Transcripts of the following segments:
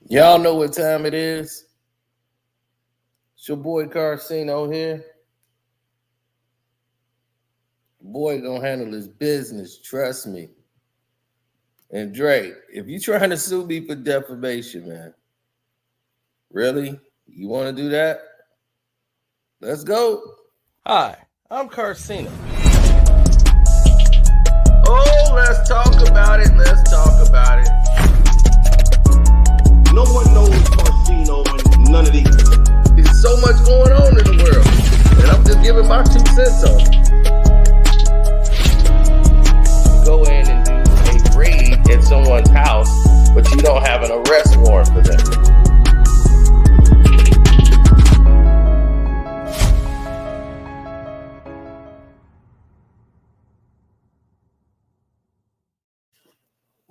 Y'all know what time it is. It's your boy Carcino here. Boy gonna handle his business, trust me. And Drake, if you trying to sue me for defamation, man, really? You want to do that? Let's go. Hi, I'm Carcino. Oh, let's talk about it. Let's talk about it. No one knows Carcino and none of these. There's so much going on in the world, and I'm just giving my 2 cents on it. Go in and do a raid at someone's house, but you don't have an arrest warrant for them.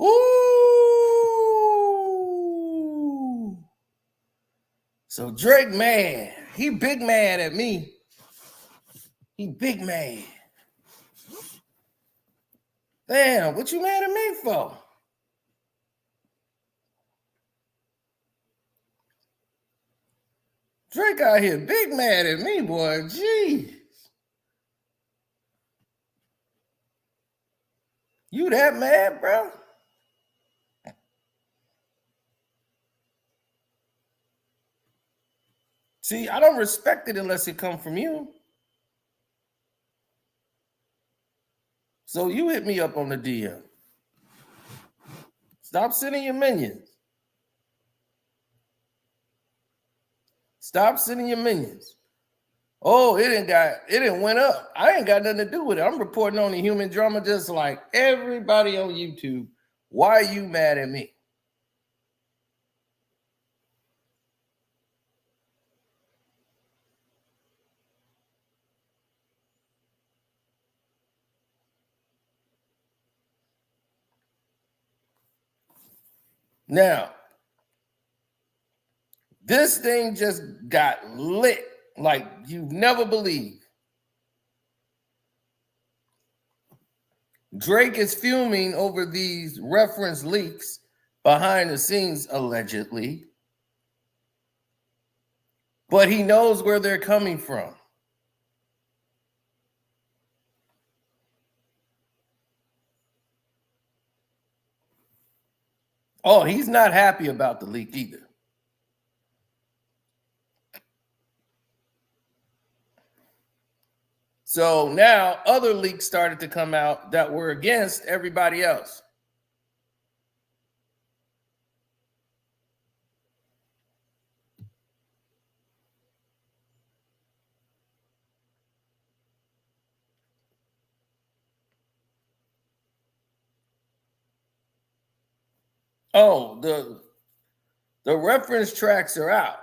Ooh. So Drake, man, he big mad at me. He big mad. Damn, what you mad at me for? Drake out here big mad at me, boy. Jeez. You that mad, bro? See, I don't respect it unless it come from you. So you hit me up on the DM. Stop sending your minions. Stop sending your minions. Oh, it didn't went up. I ain't got nothing to do with it. I'm reporting on the human drama just like everybody on YouTube. Why are you mad at me? Now, this thing just got lit like you've never believed. Drake is fuming over these reference leaks behind the scenes, allegedly. But he knows where they're coming from. Oh, he's not happy about the leak either. So now other leaks started to come out that were against everybody else. Oh, the reference tracks are out.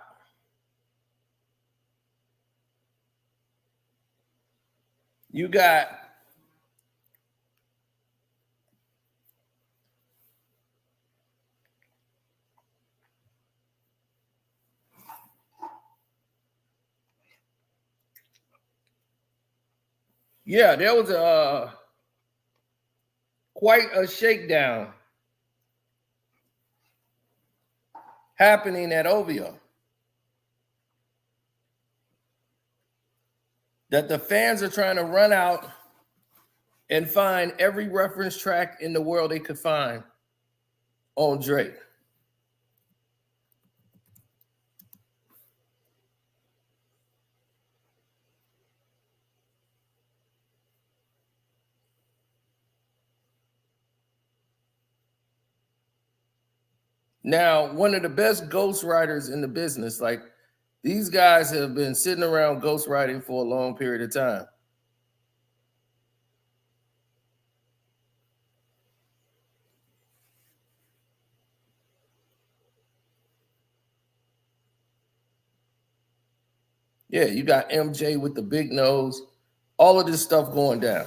You got there was quite a shakedown happening at OVO. That the fans are trying to run out and find every reference track in the world they could find on Drake. Now, one of the best ghostwriters in the business, like these guys have been sitting around ghostwriting for a long period of time. Yeah, you got MJ with the big nose, all of this stuff going down.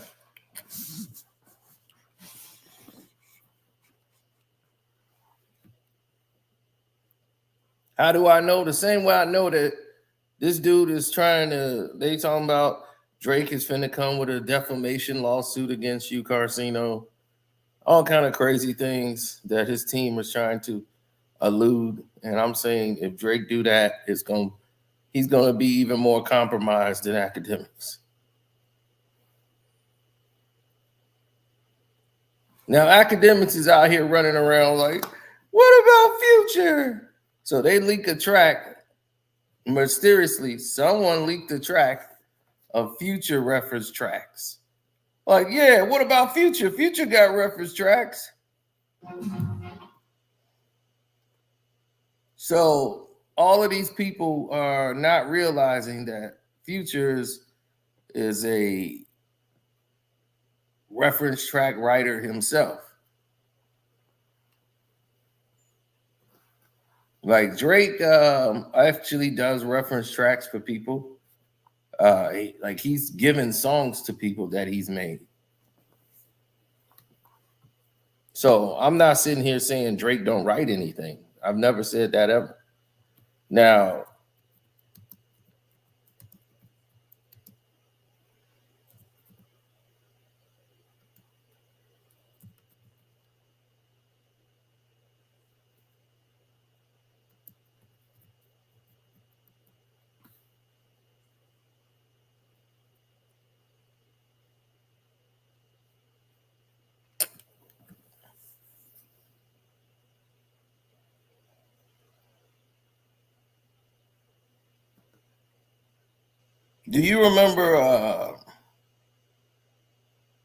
How do I know? The same way I know that this dude is they talking about Drake is finna come with a defamation lawsuit against you, Carcino. All kind of crazy things that his team was trying to allude, and I'm saying if Drake do that, he's gonna be even more compromised than academics. Now, academics is out here running around like, what about Future? So they leak a track. Mysteriously, someone leaked a track of Future reference tracks. Like, yeah, what about Future? Future got reference tracks. So all of these people are not realizing that Futures is a reference track writer himself. Like Drake actually does reference tracks for people. He's given songs to people that he's made. So I'm not sitting here saying Drake don't write anything. I've never said that ever. Now, do you remember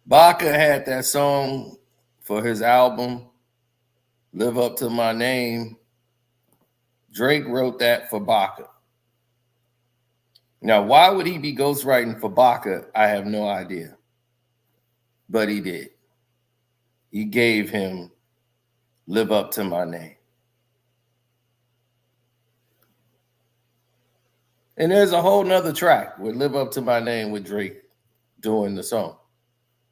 Baca had that song for his album, Live Up to My Name? Drake wrote that for Baca. Now, why would he be ghostwriting for Baca? I have no idea. But he did. He gave him Live Up to My Name. And there's a whole nother track with Live Up to My Name with Drake doing the song,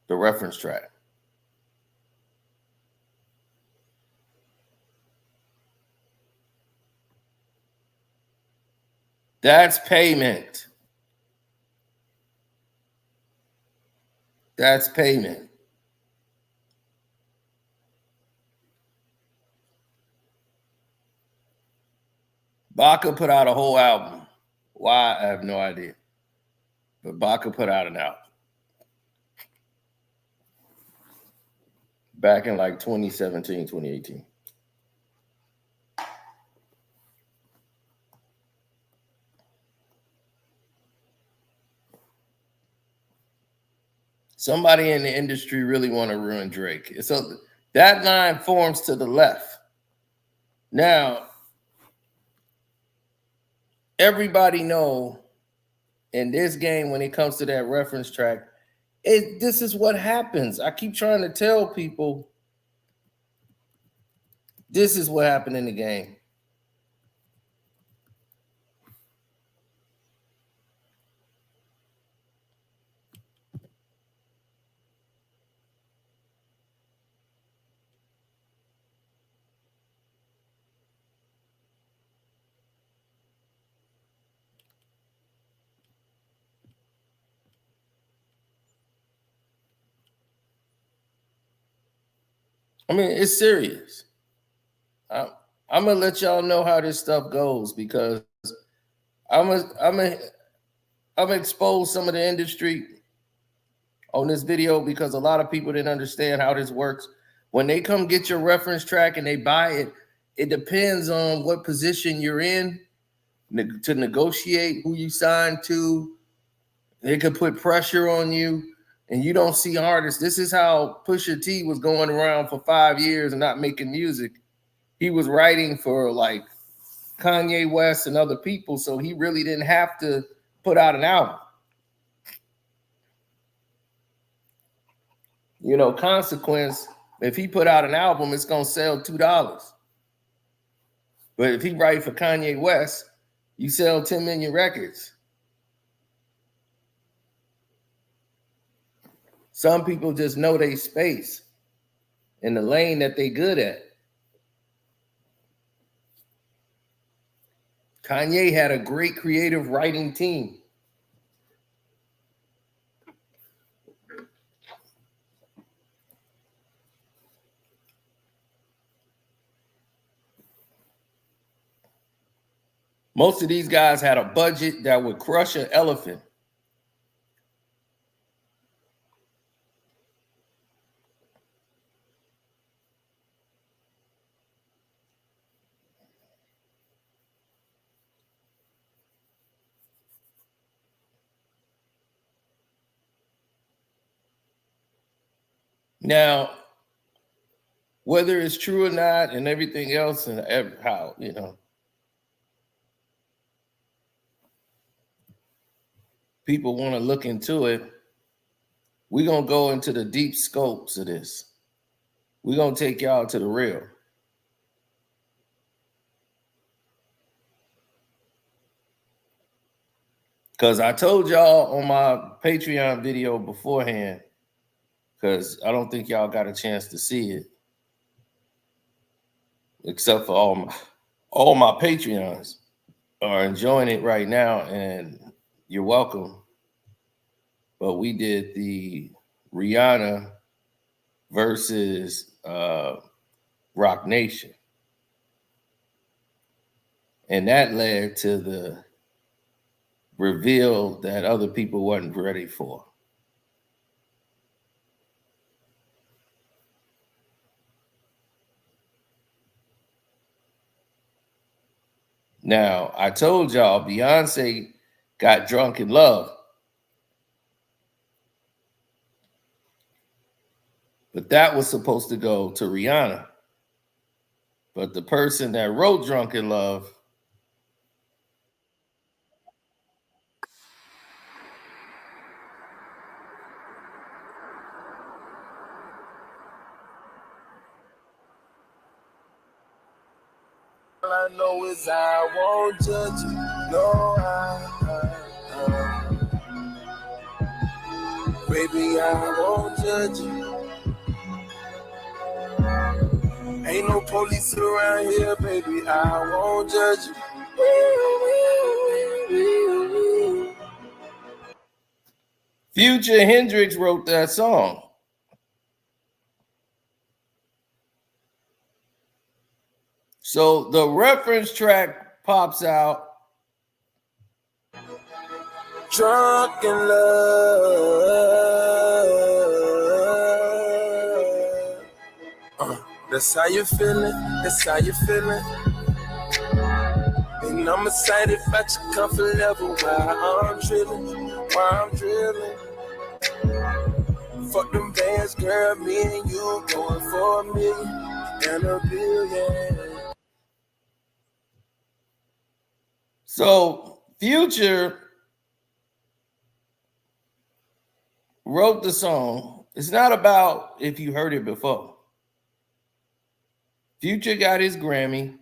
the reference track. That's payment. That's payment. Baca put out a whole album. Why? I have no idea. But Baca put out an album back in like 2017, 2018. Somebody in the industry really want to ruin Drake. So that line forms to the left. Now, everybody know in this game when it comes to that reference track, this is what happens. I keep trying to tell people this is what happened in the game. I mean, it's serious. I'm gonna let y'all know how this stuff goes because I'm gonna expose some of the industry on this video because a lot of people didn't understand how this works. When they come get your reference track and they buy it, it depends on what position you're in to negotiate who you sign to. They could put pressure on you, and you don't see artists. This is how Pusha T was going around for 5 years and not making music. He was writing for like Kanye West and other people, so he really didn't have to put out an album. You know, Consequence, if he put out an album, it's gonna sell $2. But if he write for Kanye West, you sell 10 million records. Some people just know their space in the lane that they good at. Kanye had a great creative writing team. Most of these guys had a budget that would crush an elephant. Now, whether it's true or not and everything else and how, you know, people want to look into it, we're going to go into the deep scopes of this. We're going to take y'all to the real. Because I told y'all on my Patreon video beforehand, because I don't think y'all got a chance to see it, except for all my Patreons are enjoying it right now, and you're welcome. But we did the Rihanna versus Roc Nation. And that led to the reveal that other people wasn't ready for. Now, I told y'all Beyonce got drunk in love. But that was supposed to go to Rihanna. But the person that wrote Drunk in Love all I know is I won't judge you. No, baby, I won't judge you. Ain't no police around here, baby, I won't judge you. Future Hendrix wrote that song. So the reference track pops out. Drunk in love. That's how you feeling. That's how you feeling. And I'm excited about your comfort level while I'm drilling. While I'm drilling. Fuck them bands, girl. Me and you going for $1 million and $1 billion. So Future wrote the song. It's not about if you heard it before. Future got his Grammy.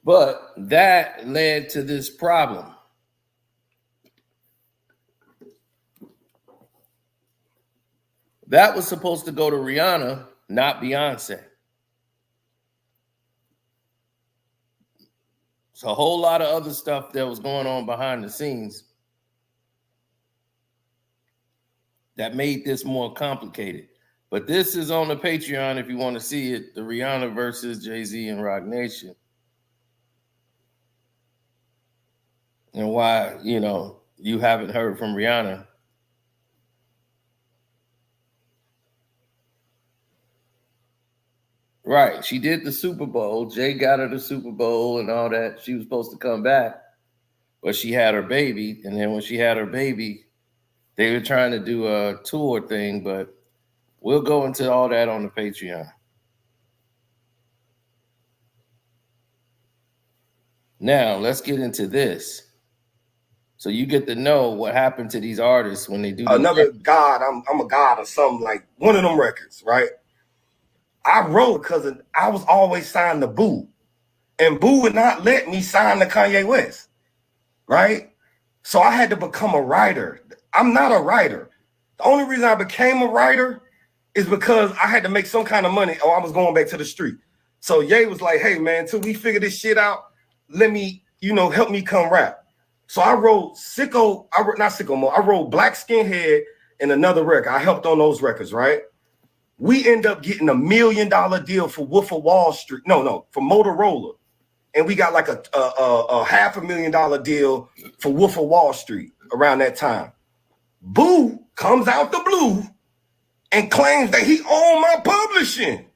But that led to this problem. That was supposed to go to Rihanna, not Beyonce. It's a whole lot of other stuff that was going on behind the scenes that made this more complicated. But this is on the Patreon if you want to see it, the Rihanna versus Jay-Z and Roc Nation. And why, you know, you haven't heard from Rihanna. Right. She did the Super Bowl. Jay got her the Super Bowl and all that. She was supposed to come back, but she had her baby. And then when she had her baby, they were trying to do a tour thing, but we'll go into all that on the Patreon. Now, let's get into this. So you get to know what happened to these artists when they do another god. I'm a god or something, like one of them records, right? I wrote because I was always signed to Boo, and Boo would not let me sign to Kanye West, right? So I had to become a writer. I'm not a writer. The only reason I became a writer is because I had to make some kind of money, or I was going back to the street. So Ye was like, hey man, till we figure this shit out, let me, help me come rap. So I wrote Sicko, not Sicko Mode, I wrote Black Skinhead and another record. I helped on those records, right? We end up getting $1 million deal for Wolf of Wall Street. No, for Motorola. And we got like a $500,000 deal for Wolf of Wall Street around that time. Boo comes out the blue and claims that he owned my publishing.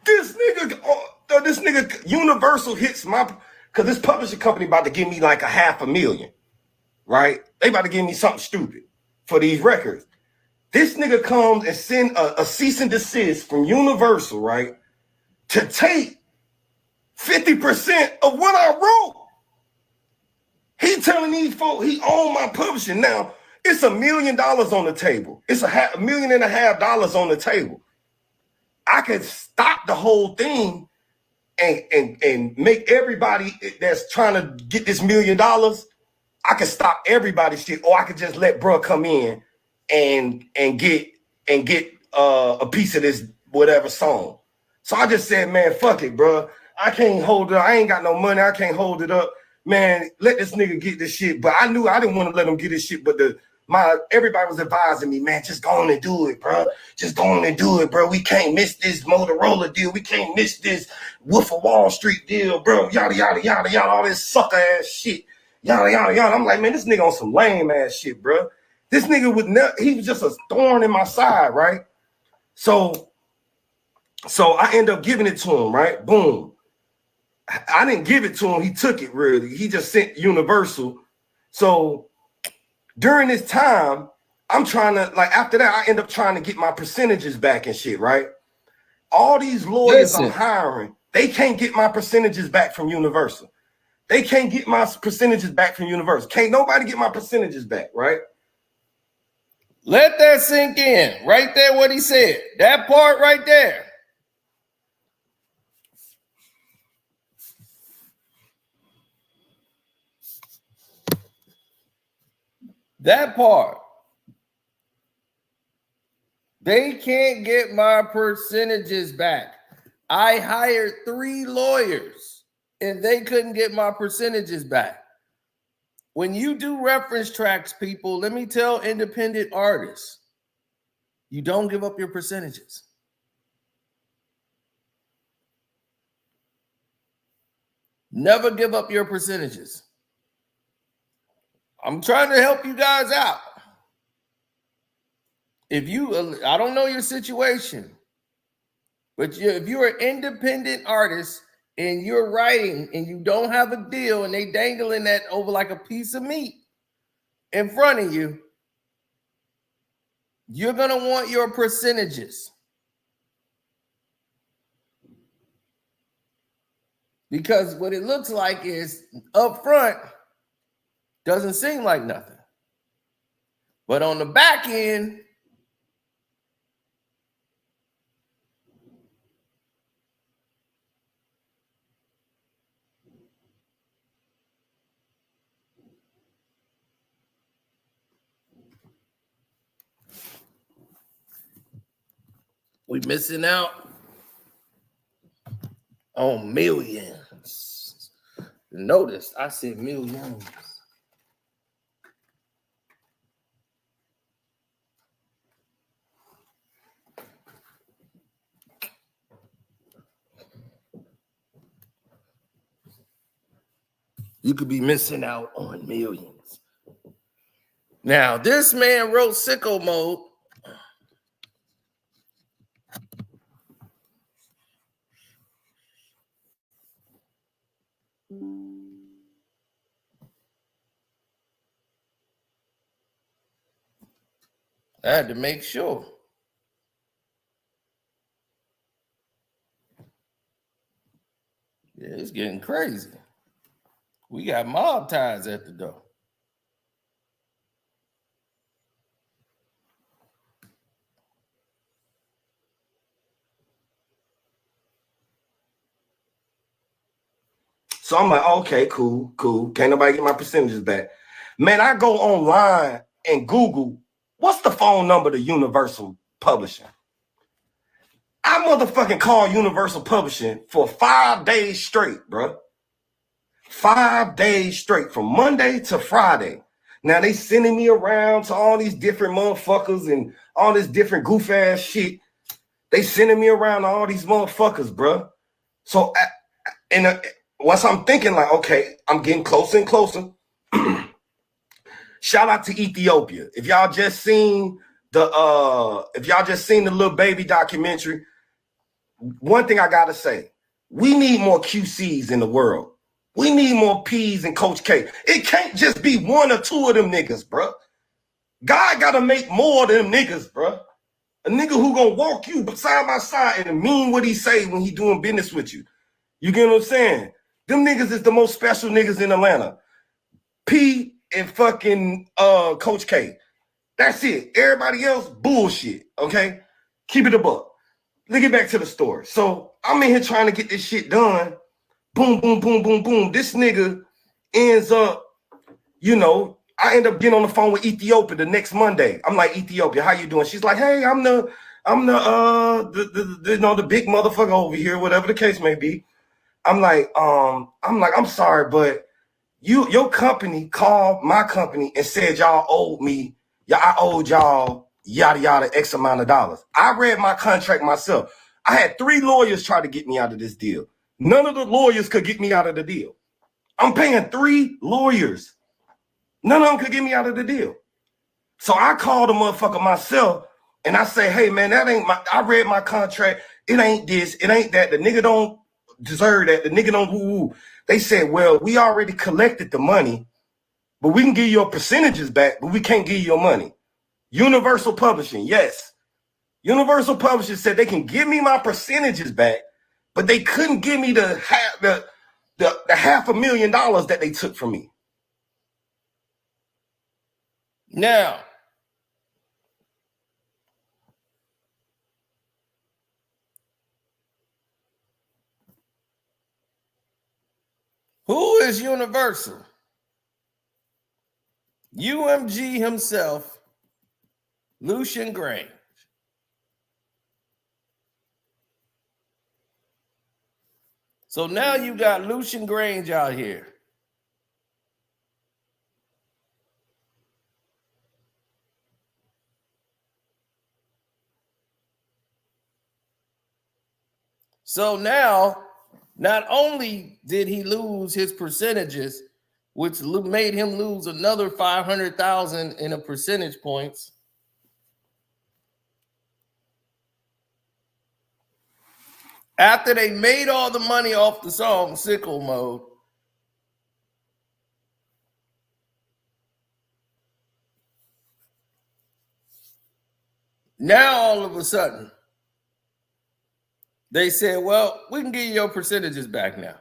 This nigga Universal hits my, because this publishing company about to give me like $500,000, right? They about to give me something stupid for these records. This nigga comes and send a cease and desist from Universal, right, to take 50% of what I wrote. He telling these folks he owned my publishing. Now, it's $1 million on the table. It's $1.5 million on the table. I could stop the whole thing and make everybody that's trying to get this $1 million, I could stop everybody's shit, or I could just let bruh come in and get a piece of this whatever song. So I just said, man, fuck it, bruh. I can't hold it up. I ain't got no money. I can't hold it up. Man, let this nigga get this shit. But I knew I didn't want to let him get this shit. But everybody was advising me, man, just go on and do it, bro. Just go on and do it, bro. We can't miss this Motorola deal. We can't miss this Wolf of Wall Street deal, bro. Yada, yada, yada, yada, all this sucker ass shit. Yada, yada, yada. I'm like, man, this nigga on some lame ass shit, bro. This nigga he was just a thorn in my side, right? So I end up giving it to him, right? Boom. I didn't give it to him. He took it, really. He just sent Universal. So during this time, I'm trying to, like, after that, I end up trying to get my percentages back and shit, right? All these lawyers I'm hiring, they can't get my percentages back from Universal. They can't get my percentages back from Universal. Can't nobody get my percentages back, right? Let that sink in. Right there, what he said. That part right there. That part. They can't get my percentages back. I hired 3 lawyers and they couldn't get my percentages back. When you do reference tracks, people, let me tell independent artists, you don't give up your percentages. Never give up your percentages. I'm trying to help you guys out. I don't know your situation, but if you're an independent artist and you're writing and you don't have a deal and they dangling that over like a piece of meat in front of you, you're going to want your percentages. Because what it looks like is up front doesn't seem like nothing. But on the back end, we missing out on millions. Notice I said millions. You could be missing out on millions. Now, this man wrote Sicko Mode. I had to make sure. Yeah, it's getting crazy. We got mob ties at the door. So I'm like, okay, cool. Can't nobody get my percentages back. Man, I go online and Google, what's the phone number to Universal Publishing? I motherfucking call Universal Publishing for 5 days straight, bro. 5 days straight, from Monday to Friday. Now they sending me around to all these different motherfuckers and all this different goof ass shit. They sending me around to all these motherfuckers, bruh. So, once I'm thinking like, okay, I'm getting closer and closer. Shout out to Ethiopia. If y'all just seen the Lil Baby documentary, one thing I gotta say, we need more QCs in the world. We need more P's and Coach K. It can't just be one or two of them niggas, bro. God gotta make more of them niggas, bro. A nigga who gonna walk you side by side and mean what he say when he doing business with you. You get what I'm saying? Them niggas is the most special niggas in Atlanta. P and fucking Coach K. That's it. Everybody else, bullshit, okay? Keep it a buck. Let's get back to the story. So I'm in here trying to get this shit done. Boom, boom, boom, boom, boom. This nigga ends up, I end up getting on the phone with Ethiopia the next Monday. I'm like, Ethiopia, how you doing? She's like, hey, I'm the big motherfucker over here, whatever the case may be. I'm like, I'm sorry, but your company called my company and said y'all owed me. I owed y'all yada yada X amount of dollars. I read my contract myself. I had 3 lawyers try to get me out of this deal. None of the lawyers could get me out of the deal. I'm paying 3 lawyers. None of them could get me out of the deal. So I called the motherfucker myself and I say, hey man, I read my contract. It ain't this, it ain't that. The nigga don't deserve that. The nigga don't woo-woo. They said, well, we already collected the money, but we can give you your percentages back, but we can't give you your money. Universal Publishing, yes. Universal Publishing said they can give me my percentages back, but they couldn't give me the $500,000 that they took from me. Now, who is Universal? UMG himself, Lucian Grange. So now you got Lucian Grange out here. So now, not only did he lose his percentages, which made him lose another 500,000 in a percentage points. After they made all the money off the song Sicko Mode, now all of a sudden, they said, well, we can give you your percentages back now.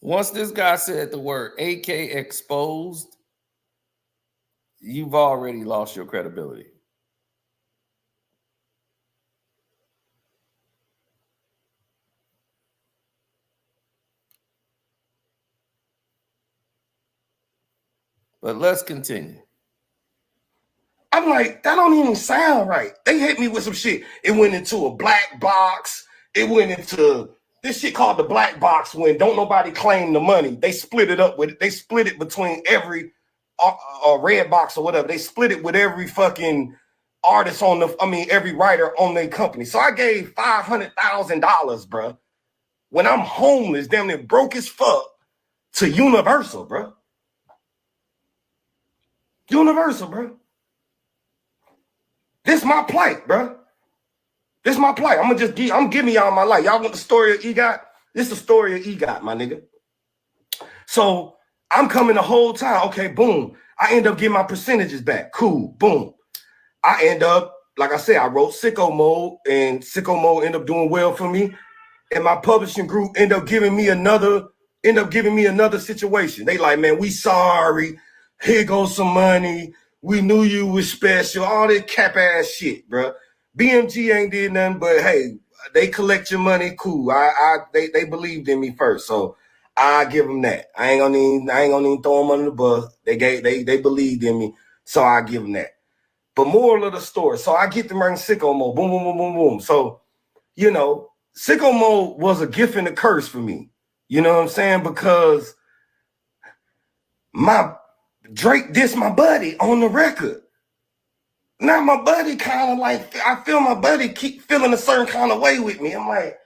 Once this guy said the word AK exposed, you've already lost your credibility. But let's continue. I'm like, that don't even sound right. They hit me with some shit. It went into a black box. It went into this shit called the black box when don't nobody claim the money. They split it between every red box or whatever. They split it with every fucking artist every writer on their company. So I gave $500,000, bro. When I'm homeless, damn near broke as fuck, to Universal, bro. Universal, bro. This my plight, bro. This my plight. I'm giving y'all my life. Y'all want the story of EGOT? This is the story of EGOT, my nigga. So I'm coming the whole time. Okay, boom. I end up getting my percentages back. Cool, boom. I end up, like I said, I wrote Sicko Mode, and Sicko Mode ended up doing well for me. And my publishing group ended up giving me another situation. They like, man, we sorry. Here goes some money. We knew you was special. All this cap ass shit, bro. BMG ain't did nothing, but hey, they collect your money. Cool. They believed in me first. So I give them that. I ain't gonna even throw them under the bus. They believed in me, so I give them that. But moral of the story, so I get to bring Sicko Mode, boom, boom, boom, boom, boom. So, you know, Sicko Mode was a gift and a curse for me. You know what I'm saying? Because my Drake dissed my buddy on the record. Now my buddy kind of like, I feel my buddy keep feeling a certain kind of way with me. I'm like,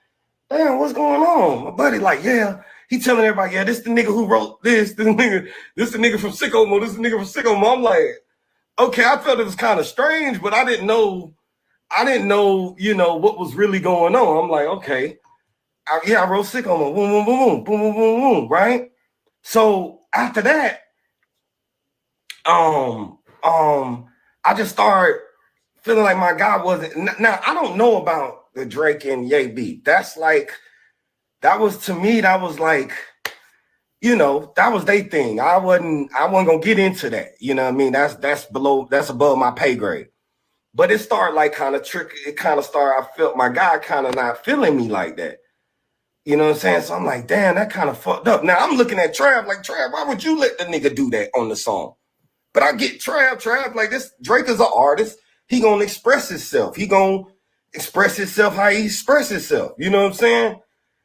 damn, what's going on? My buddy like, yeah, he telling everybody, yeah, this the nigga who wrote this the nigga from Sicko Mode, this the nigga from Sicko Mode. I'm like, okay, I felt it was kind of strange, but I didn't know, you know, what was really going on. I'm like, okay, I wrote Sicko Mode, boom, boom, boom, boom, boom, boom, boom, boom, right? So after that, I just started feeling like my guy wasn't. Now I don't know about the Drake and Ye beat. That's like, that was to me. That was like, you know, that was their thing. I wasn't gonna get into that. You know what I mean? That's above my pay grade. But it started like kind of tricky. It kind of started. I felt my guy kind of not feeling me like that. You know what I'm saying? So I'm like, damn, that kind of fucked up. Now I'm looking at Trav like, Trav, why would you let the nigga do that on the song? But I get Trav like this. Drake is an artist. He gonna express himself. He gonna express himself how he express himself. You know what I'm saying?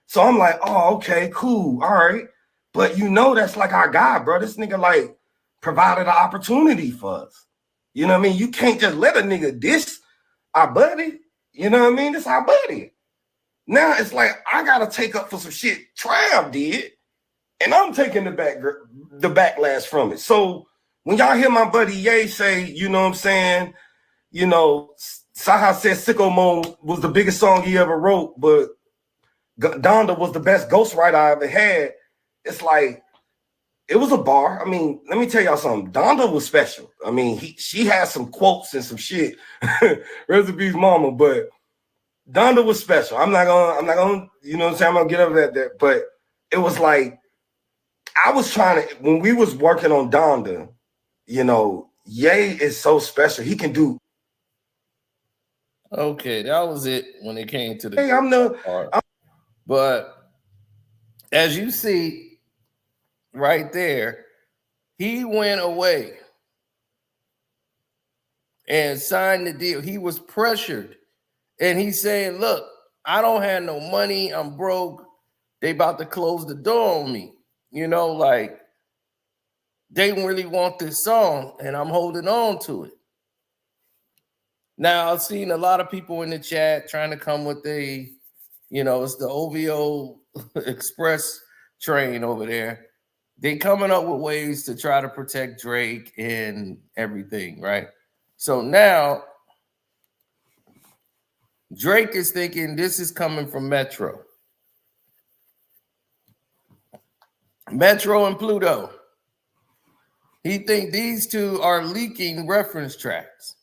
So I'm like, oh, okay, cool, all right. But you know, that's like our guy, bro. This nigga like provided an opportunity for us. You know what I mean? You can't just let a nigga diss our buddy. You know what I mean? This our buddy. Now it's like I gotta take up for some shit Trav did, and I'm taking the backlash from it. So when y'all hear my buddy Ye say, you know what I'm saying, you know, Saha said Sicko Mode was the biggest song he ever wrote, but Donda was the best ghostwriter I ever had. It's like, it was a bar. I mean, let me tell y'all something. Donda was special. I mean, she had some quotes and some shit. Rest in peace, mama. But Donda was special. I'm not gonna, you know what I'm saying? I'm gonna get over that. But it was like, I was trying to, when we was working on Donda, you know, Ye is so special. He can do. Okay, that was it when it came to the Hey, but as you see right there, he went away and signed the deal. He was pressured. And he's saying, look, I don't have no money. I'm broke. They about to close the door on me. You know, like, they really want this song, and I'm holding on to it. Now, I've seen a lot of people in the chat trying to come with you know, it's the OVO Express train over there. They coming up with ways to try to protect Drake and everything, right? So now Drake is thinking this is coming from Metro. Metro and Pluto. He think these two are leaking reference tracks.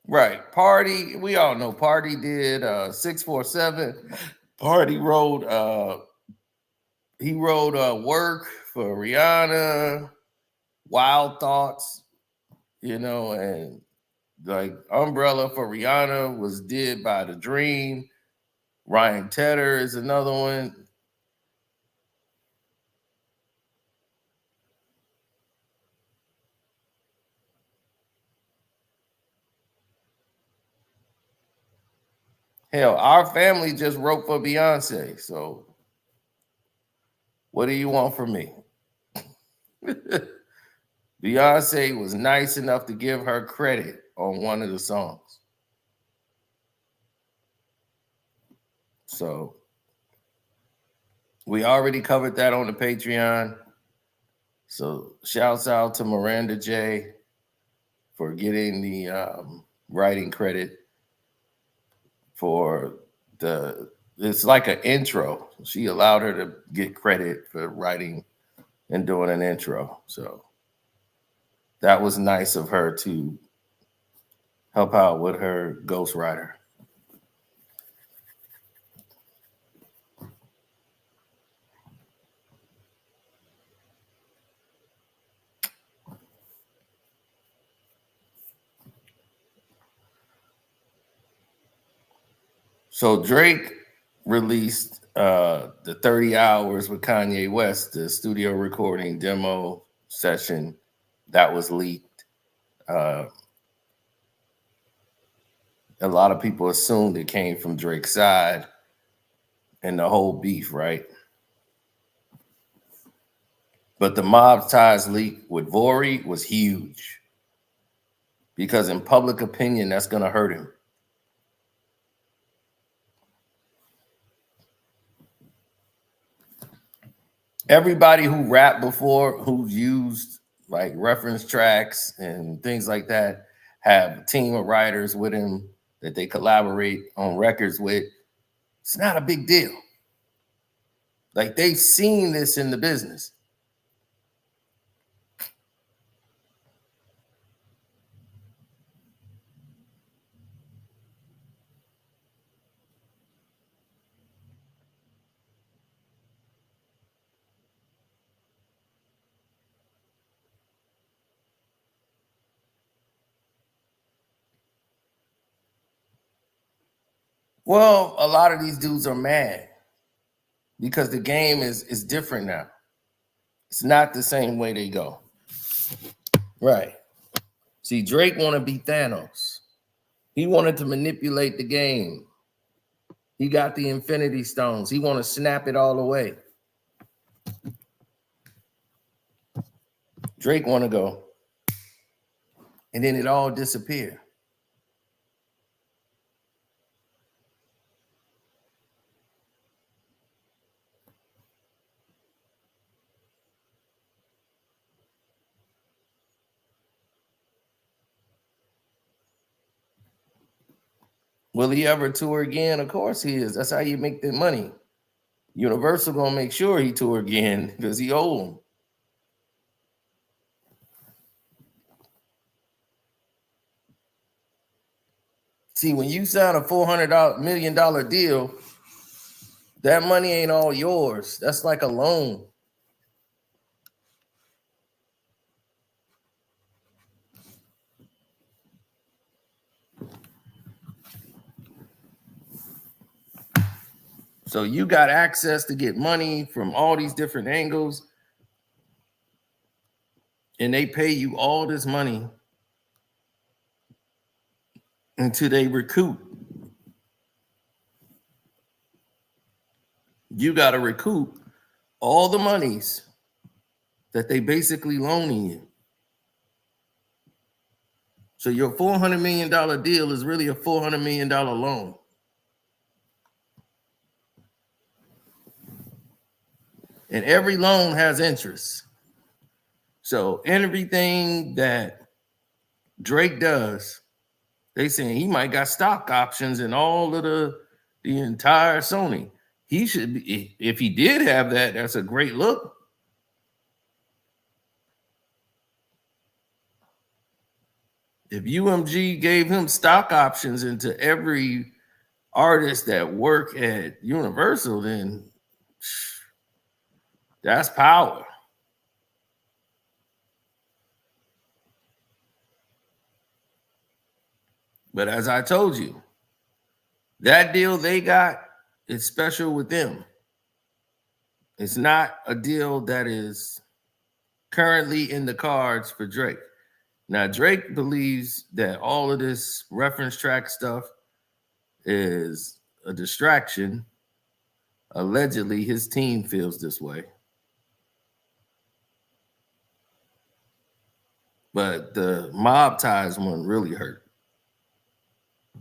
Right. Party, we all know Party did 647. Party wrote Work for Rihanna, Wild Thoughts, you know, and like Umbrella for Rihanna was Did by the Dream. Ryan Tedder is another one. Hell, our family just wrote for Beyonce. So what do you want from me? Beyonce was nice enough to give her credit on one of the songs. So we already covered that on the Patreon. So shouts out to Miranda J for getting the writing credit for it's like an intro. She allowed her to get credit for writing and doing an intro. So that was nice of her to help out with her ghostwriter. So Drake released the 30 hours with Kanye West, the studio recording demo session that was leaked. A lot of people assumed it came from Drake's side and the whole beef, right? But the Mob Ties leak with Vori was huge because in public opinion, that's going to hurt him. Everybody who rapped before, who's used like reference tracks and things like that, have a team of writers with him that they collaborate on records with. It's not a big deal. Like they've seen this in the business. Well, a lot of these dudes are mad because the game is different now. It's not the same way they go. Right. See, Drake want to be Thanos. He wanted to manipulate the game. He got the Infinity Stones. He want to snap it all away. Drake want to go. And then it all disappear. Will he ever tour again? Of course he is. That's how you make the money. Universal gonna make sure he tour again because he owe them. See, when you sign a $400 million deal, that money ain't all yours. That's like a loan. So you got access to get money from all these different angles, and they pay you all this money until they recoup. You got to recoup all the monies that they basically loaning you. So your $400 million deal is really a $400 million loan. And every loan has interest. So everything that Drake does, they saying he might got stock options in all of the entire Sony. He should be, if he did have that, that's a great look. If UMG gave him stock options into every artist that work at Universal, then that's power. But as I told you, that deal they got is special with them. It's not a deal that is currently in the cards for Drake. Now, Drake believes that all of this reference track stuff is a distraction. Allegedly, his team feels this way. But the Mob Ties one really hurt.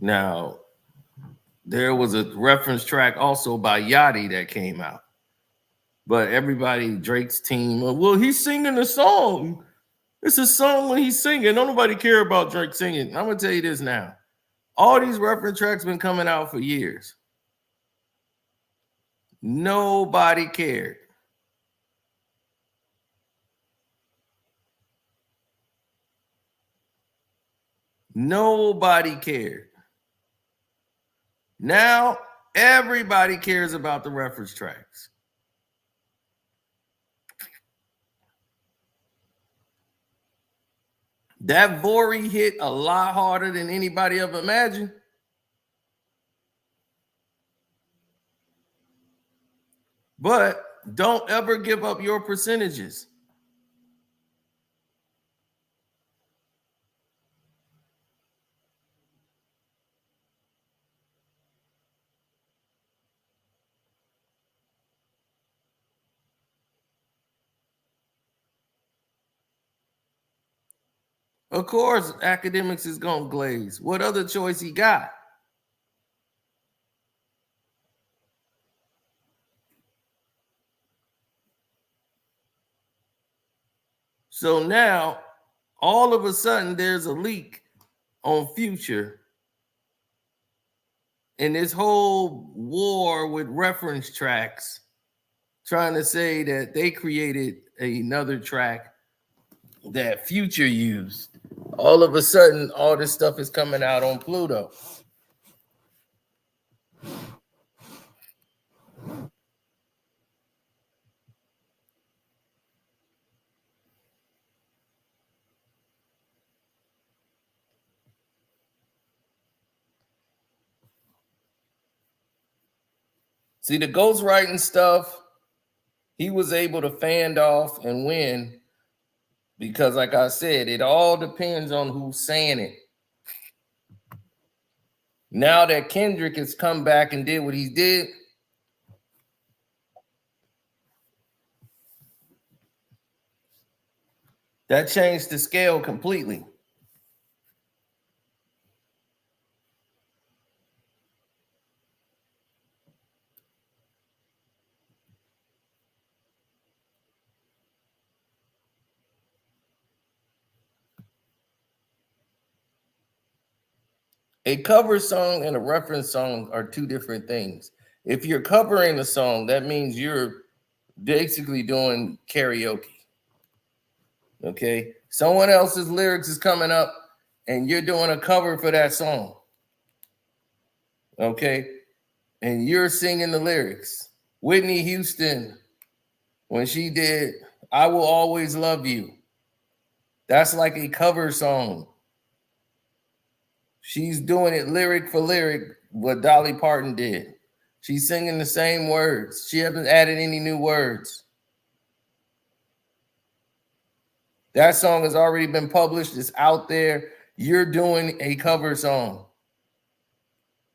Now, there was a reference track also by Yachty that came out. But everybody, Drake's team, well, he's singing a song. It's a song when he's singing. Don't nobody care about Drake singing. I'm going to tell you this now. All these reference tracks been coming out for years. Nobody cared. Nobody cared. Now, everybody cares about the reference tracks. That Vori hit a lot harder than anybody ever imagined. But don't ever give up your percentages. Of course, academics is gonna glaze. What other choice he got? So now, all of a sudden, there's a leak on Future, and this whole war with reference tracks, trying to say that they created another track that Future used. All of a sudden, all this stuff is coming out on Pluto. See, the ghostwriting stuff, he was able to fan off and win because, like I said, it all depends on who's saying it. Now that Kendrick has come back and did what he did, that changed the scale completely. A cover song and a reference song are two different things. If you're covering a song, that means you're basically doing karaoke. Okay? Someone else's lyrics is coming up and you're doing a cover for that song. Okay? And you're singing the lyrics. Whitney Houston, when she did I Will Always Love You, that's like a cover song. She's doing it lyric for lyric, what Dolly Parton did. She's singing the same words. She hasn't added any new words. That song has already been published. It's out there. You're doing a cover song.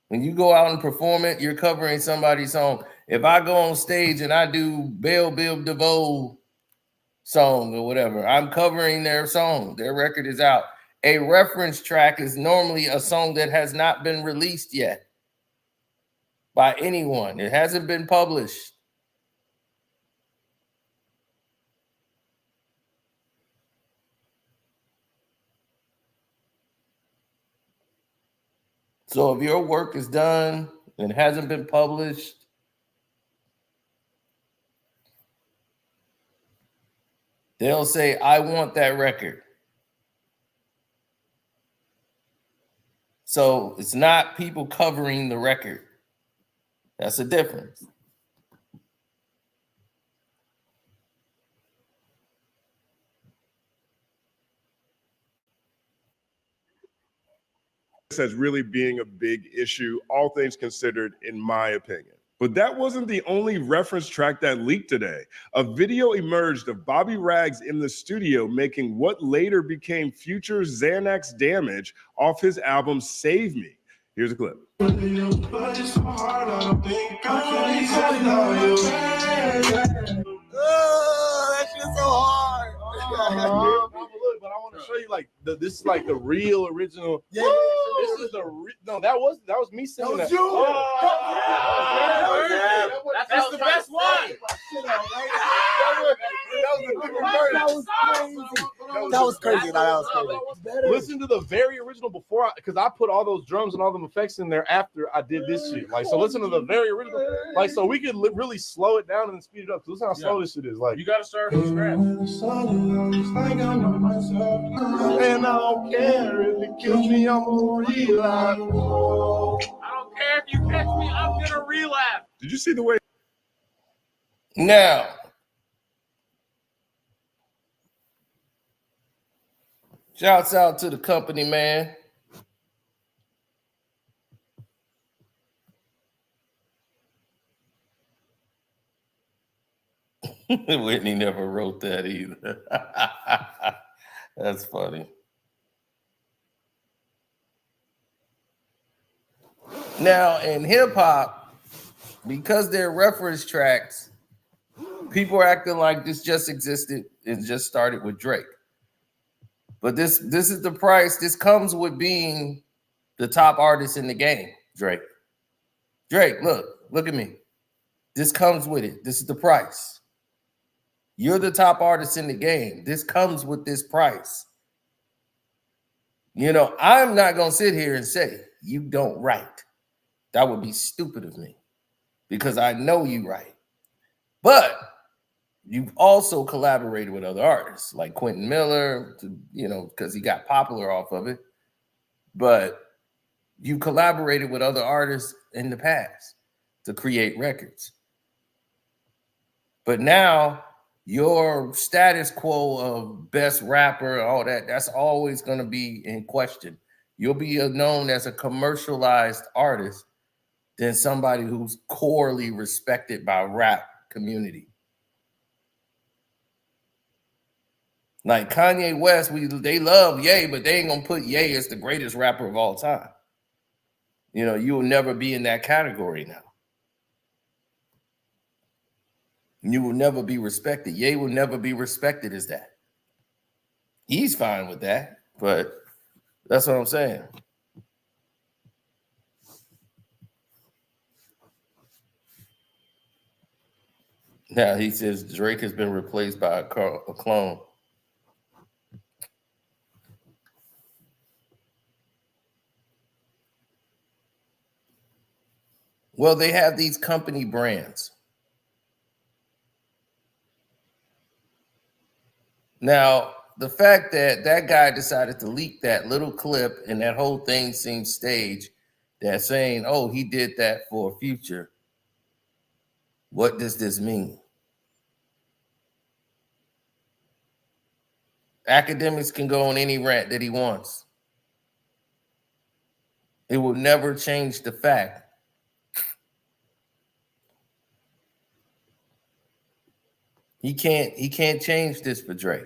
When you go out and perform it, you're covering somebody's song. If I go on stage and I do Belle Biv DeVoe song or whatever, I'm covering their song. Their record is out. A reference track is normally a song that has not been released yet by anyone. It hasn't been published. So if your work is done and hasn't been published, they'll say, I want that record. So it's not people covering the record. That's the difference. As really being a big issue, all things considered, in my opinion. But that wasn't the only reference track that leaked today. A video emerged of Bobby Rags in the studio making what later became Future's Xanax Damage off his album Save Me. Here's a clip. That shit's so hard. But I want to show you like this is like the real original. Yeah. This is the no. That was me singing that. That's the best one. That was crazy. Listen to the very original before, because I put all those drums and all them effects in there after I did this shit. Like, so listen to the very original. Like, so we could really slow it down and speed it up. Listen how slow this shit is. Like, You gotta start from scratch. and I don't care if it kills me, I'm gonna relapse. I don't care if you catch me, I'm gonna relapse. Did you see the way? Now, shouts out to the company, man. Whitney never wrote that either. That's funny. Now, in hip hop, because they're reference tracks, people are acting like this just existed and just started with Drake. But this is the price. This comes with being the top artist in the game, Drake. Drake, look at me. This comes with it. This is the price. You're the top artist in the game. This comes with this price. You know, I'm not going to sit here and say you don't write. That would be stupid of me because I know you write. But you've also collaborated with other artists like Quentin Miller, because he got popular off of it. But you collaborated with other artists in the past to create records. But now your status quo of best rapper, all that's always going to be in question. You'll be known as a commercialized artist than somebody who's corely respected by rap community. Like Kanye West, they love Ye, but they ain't gonna put Ye as the greatest rapper of all time. You know, you will never be in that category now. You will never be respected. Ye will never be respected as that. He's fine with that, but that's what I'm saying. Now he says Drake has been replaced by a clone. Well, they have these company brands. Now, the fact that that guy decided to leak that little clip and that whole thing seems staged, that saying, oh, he did that for Future. What does this mean? Academics can go on any rant that he wants. It will never change the fact he can't change this for Drake.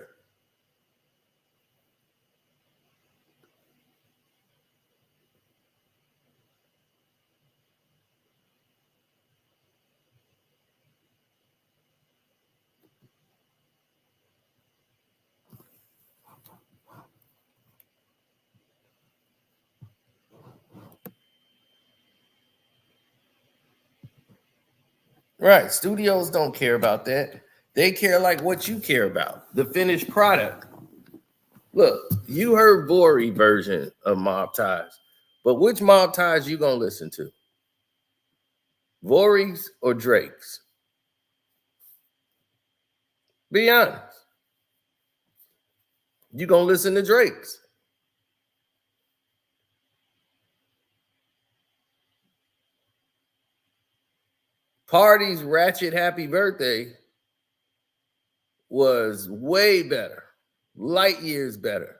Right. Studios don't care about that. They care like what you care about, the finished product. Look, you heard Vori version of Mob Ties, but which Mob Ties you gonna listen to? Vori's or Drake's? Be honest. You gonna listen to Drake's? Party's Ratchet Happy Birthday was way better, light years better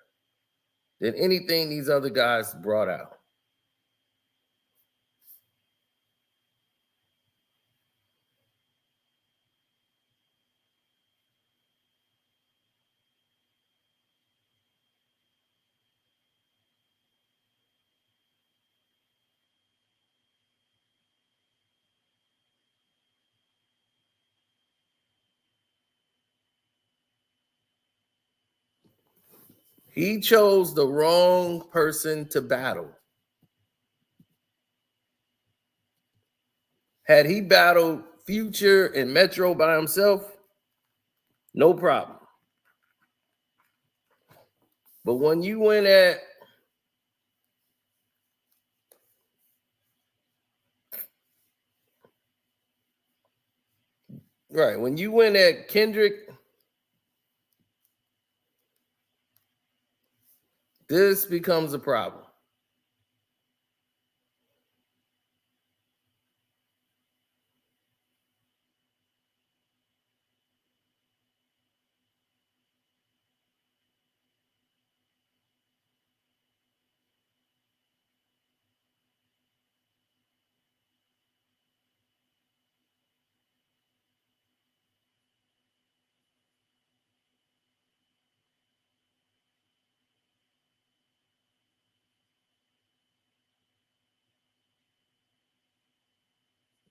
than anything these other guys brought out. He chose the wrong person to battle. Had he battled Future and Metro by himself, no problem. But when you went at when you went at Kendrick, this becomes a problem.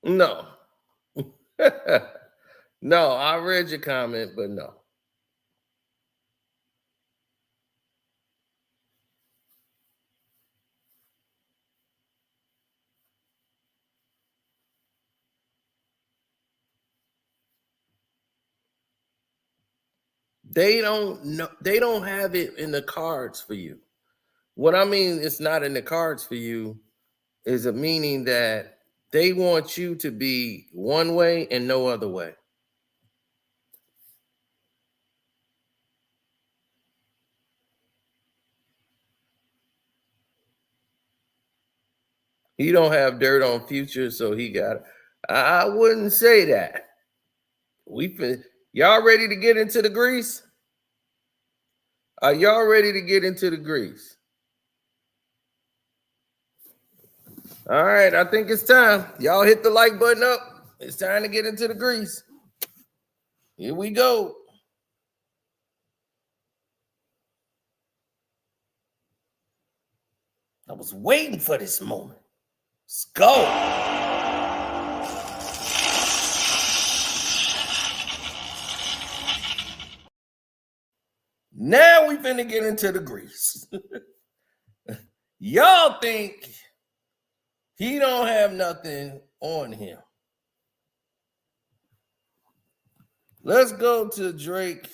No. No, I read your comment, but no. They don't know. They don't have it in the cards for you. What I mean, it's not in the cards for you, is a meaning that they want you to be one way and no other way. He don't have dirt on Future, so he got it. I wouldn't say that. Y'all ready to get into the grease? Are y'all ready to get into the grease? All right, I think it's time. Y'all hit the like button up. It's time to get into the grease. Here we go. I was waiting for this moment. Let's go. Now we finna get into the grease. Y'all think he don't have nothing on him. Let's go to Drake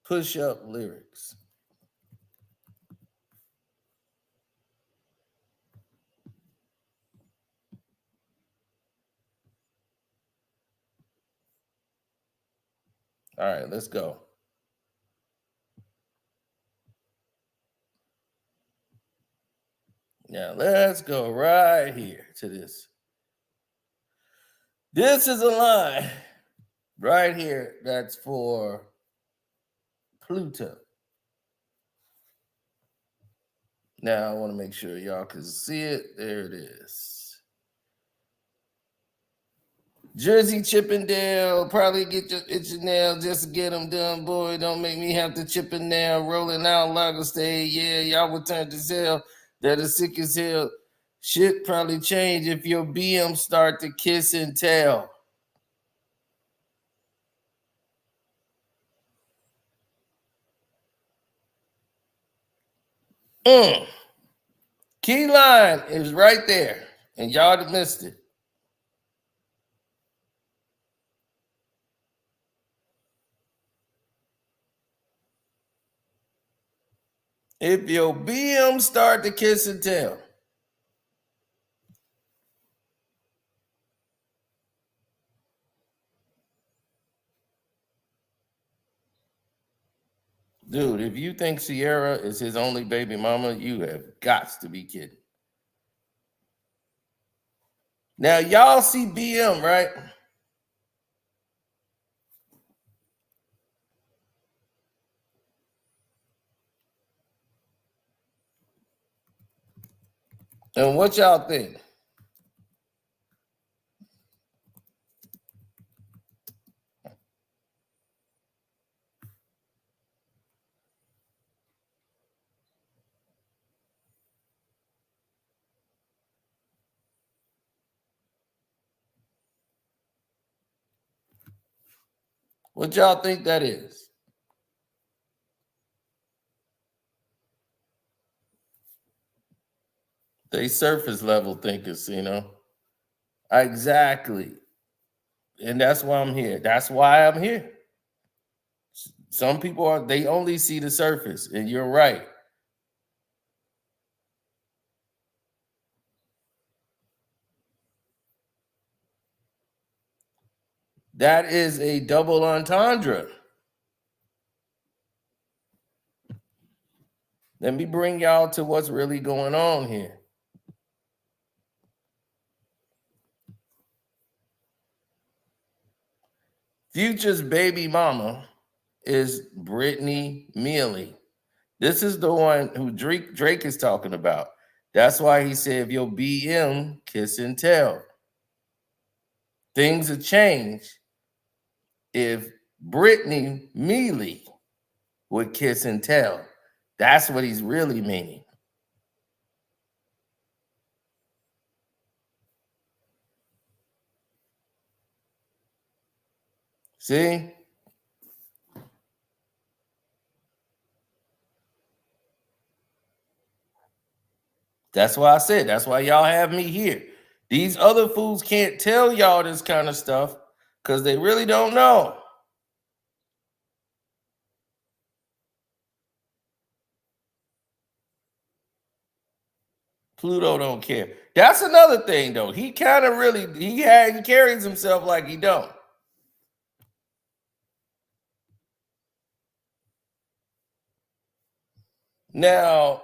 push-up lyrics. All right, let's go. Now let's go right here to this. This is a line right here that's for Pluto. Now I want to make sure y'all can see it. There it is. Jersey Chippendale, probably get your itching nail just to get them done, boy. Don't make me have to chip a nail. Rolling out Lager stay. Yeah, y'all would turn to hell. That is sick as hell. Shit probably change if your BM start to kiss and tell. Key line is right there, and y'all missed it. If your BM start to kiss and tell. Dude, if you think Sierra is his only baby mama, you have got to be kidding. Now, y'all see BM, right? And what y'all think? What y'all think that is? They surface level thinkers, you know? Exactly. And that's why I'm here. That's why I'm here. Some people they only see the surface, and you're right. That is a double entendre. Let me bring y'all to what's really going on here. Future's baby mama is Brittany Mealy. This is the one who Drake is talking about. That's why he said, if your BM kiss and tell. Things have changed if Brittany Mealy would kiss and tell. That's what he's really meaning. See? That's why I said, that's why y'all have me here. These other fools can't tell y'all this kind of stuff because they really don't know. Pluto don't care. That's another thing, though. He kind of really, he carries himself like he don't. Now,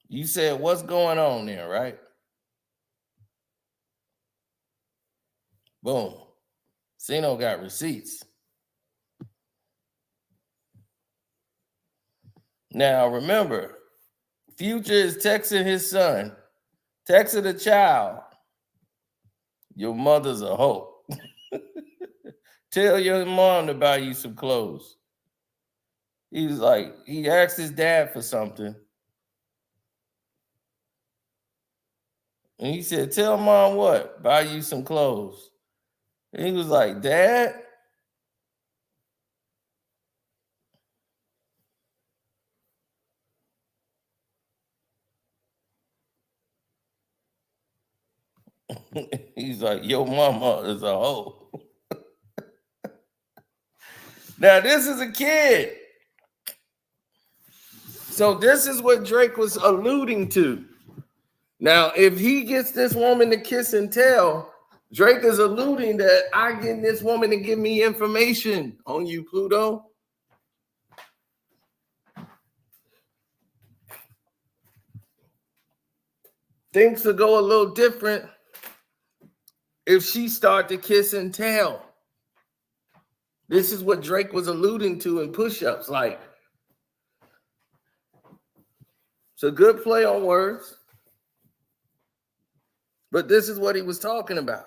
you said what's going on there, right? Boom. Sino got receipts. Now, remember, Future is texting his son, texting the child, your mother's a hoe. Tell your mom to buy you some clothes. He was like, he asked his dad for something. And he said, tell mom what? Buy you some clothes. And he was like, Dad? He's like, your mama is a hoe. Now, this is a kid. So this is what Drake was alluding to. Now, if he gets this woman to kiss and tell, Drake is alluding that I get this woman to give me information on you, Pluto. Things will go a little different if she start to kiss and tell. This is what Drake was alluding to in push-ups. Like, it's a good play on words, but this is what he was talking about.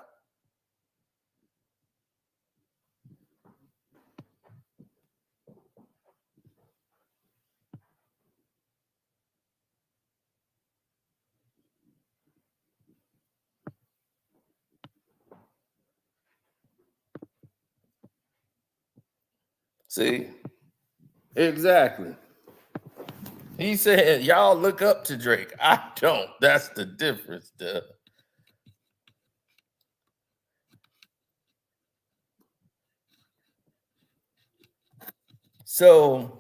See? Exactly. He said, y'all look up to Drake. I don't. That's the difference, duh. So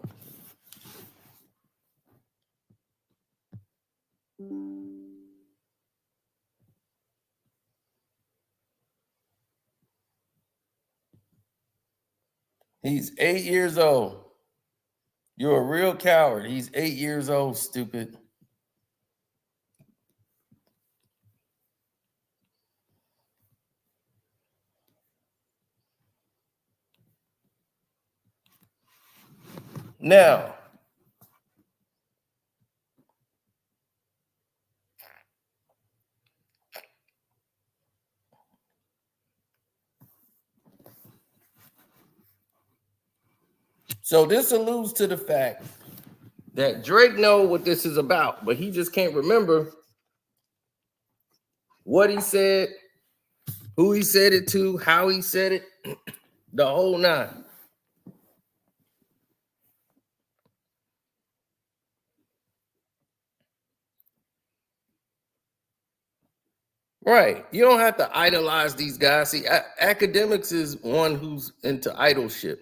he's 8 years old. You're a real coward. He's 8 years old, stupid. Now, so this alludes to the fact that Drake knows what this is about, but he just can't remember what he said, who he said it to, how he said it, the whole nine. Right. You don't have to idolize these guys. See, academics is one who's into idolship.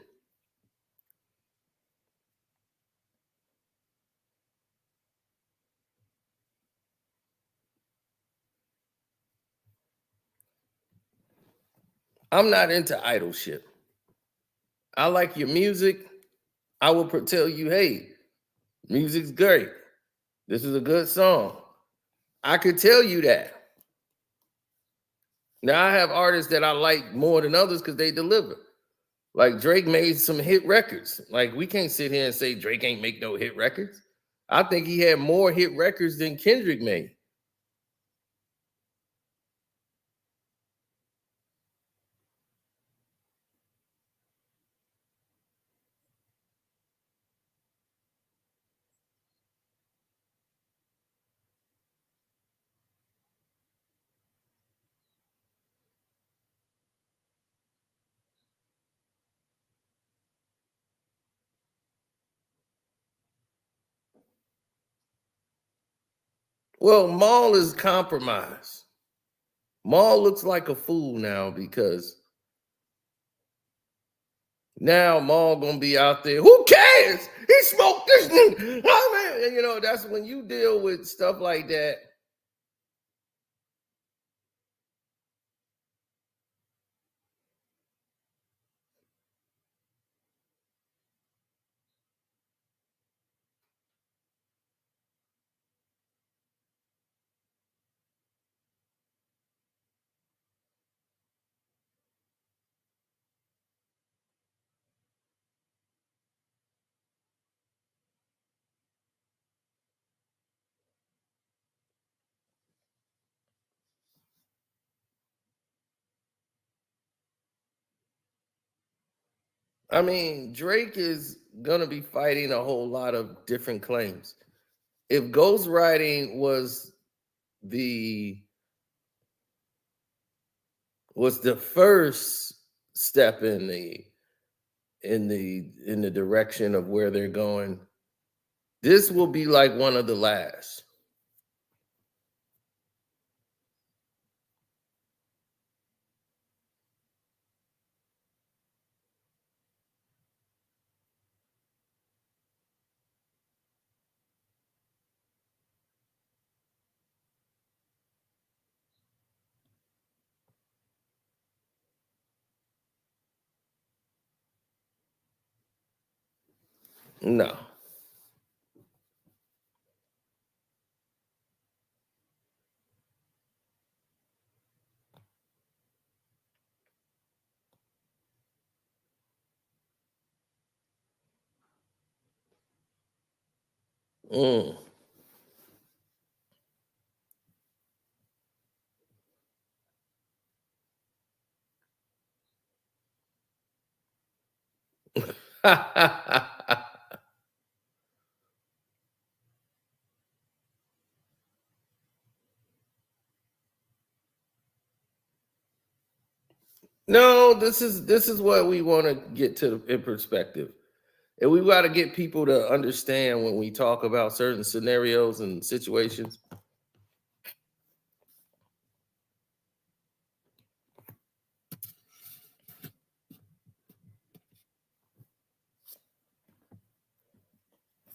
I'm not into idolship. I like your music. I will tell you, hey, music's great. This is a good song. I could tell you that. Now, I have artists that I like more than others because they deliver. Like Drake made some hit records. Like, we can't sit here and say Drake ain't make no hit records. I think he had more hit records than Kendrick made. Well, Maul is compromised. Maul looks like a fool now because now Maul gonna be out there. Who cares? He smoked this thing. Oh, man. You know, that's when you deal with stuff like that. I mean, Drake is gonna be fighting a whole lot of different claims. If ghostwriting was the first step in the direction of where they're going, this will be like one of the last. No. Mm. No, this is what we want to get to in perspective. And we got to get people to understand when we talk about certain scenarios and situations.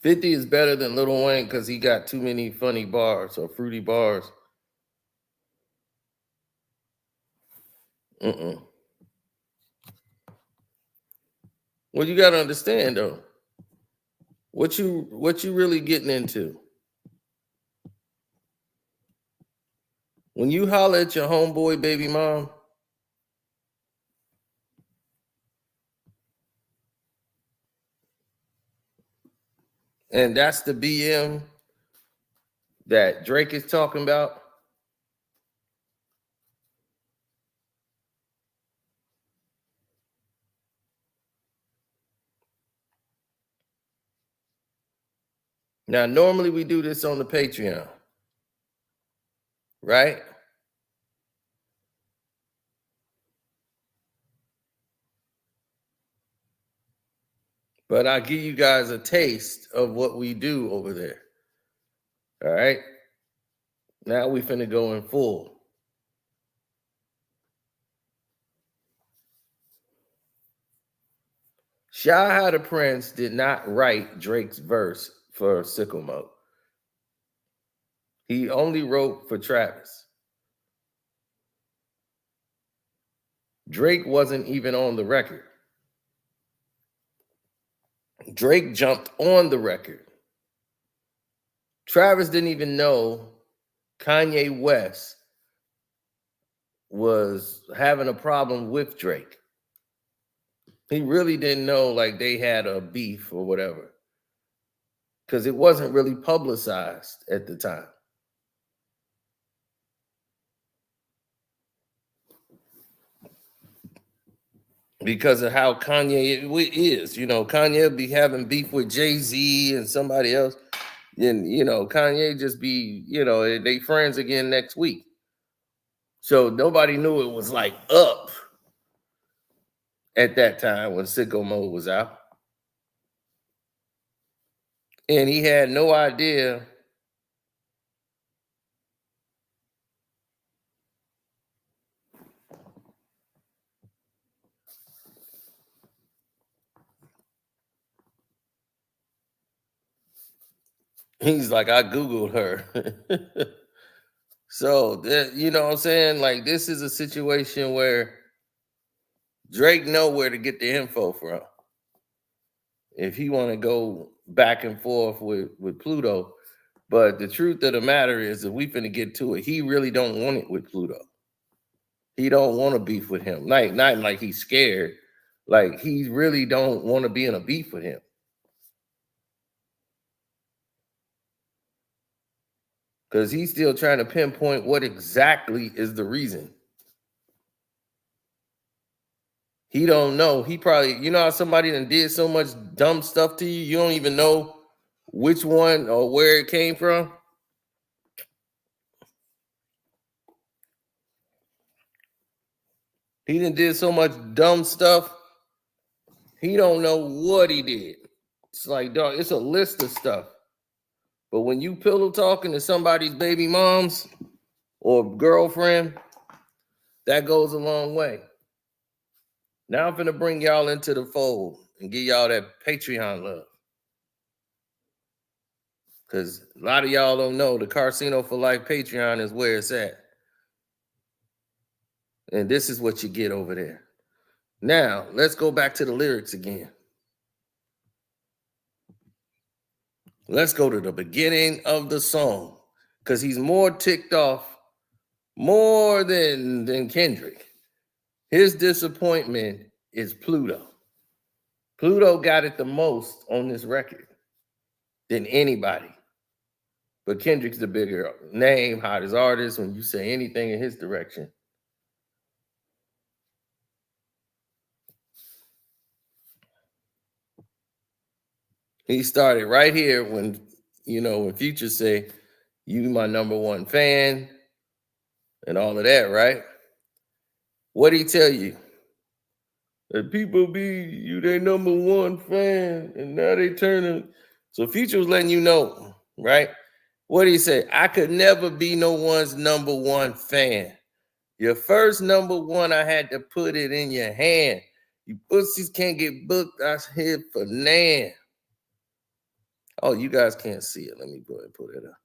$50 is better than Lil Wayne because he got too many funny bars or fruity bars. Well, you got to understand though, what you really getting into. When you holler at your homeboy baby mom, and that's the BM that Drake is talking about, now normally we do this on the Patreon, right? But I'll give you guys a taste of what we do over there. All right. Now we finna go in full. Shy High the Prince did not write Drake's verse for Sicko Mode. He only wrote for Travis. Drake wasn't even on the record. Drake jumped on the record. Travis didn't even know Kanye West was having a problem with Drake. He really didn't know like they had a beef or whatever, because it wasn't really publicized at the time. Because of how Kanye is. You know, Kanye be having beef with Jay-Z and somebody else. And, you know, Kanye just be, you know, they friends again next week. So nobody knew it was like up at that time when Sicko Mode was out. And he had no idea He's like, I Googled her. So, you know what I'm saying? Like, this is a situation where Drake know where to get the info from. If he want to go back and forth with Pluto. But the truth of the matter is, if we finna get to it, he really don't want it with Pluto. He don't want to beef with him. Like, not like he's scared. Like, he really don't want to be in a beef with him. Because he's still trying to pinpoint what exactly is the reason. He don't know. He probably, you know how somebody done did so much dumb stuff to you, you don't even know which one or where it came from? He done did so much dumb stuff, he don't know what he did. It's like, dog, it's a list of stuff. But when you pillow talking to somebody's baby moms or girlfriend, that goes a long way. Now I'm finna bring y'all into the fold and give y'all that Patreon love. Because a lot of y'all don't know the Casino for Life Patreon is where it's at. And this is what you get over there. Now, let's go back to the lyrics again. Let's go to the beginning of the song. Because he's more ticked off, more than Kendrick. His disappointment is Pluto. Pluto got it the most on this record than anybody. But Kendrick's the bigger name, hottest artist when you say anything in his direction. He started right here when, you know, when Future say, you my number one fan and all of that, right? What did he tell you? That people be you their number one fan and now they turning. So Future was letting you know, right? What did he say? I could never be no one's number one fan. Your first number one, I had to put it in your hand. You pussies can't get booked. I here for Nan. Oh, you guys can't see it. Let me go ahead and put it up.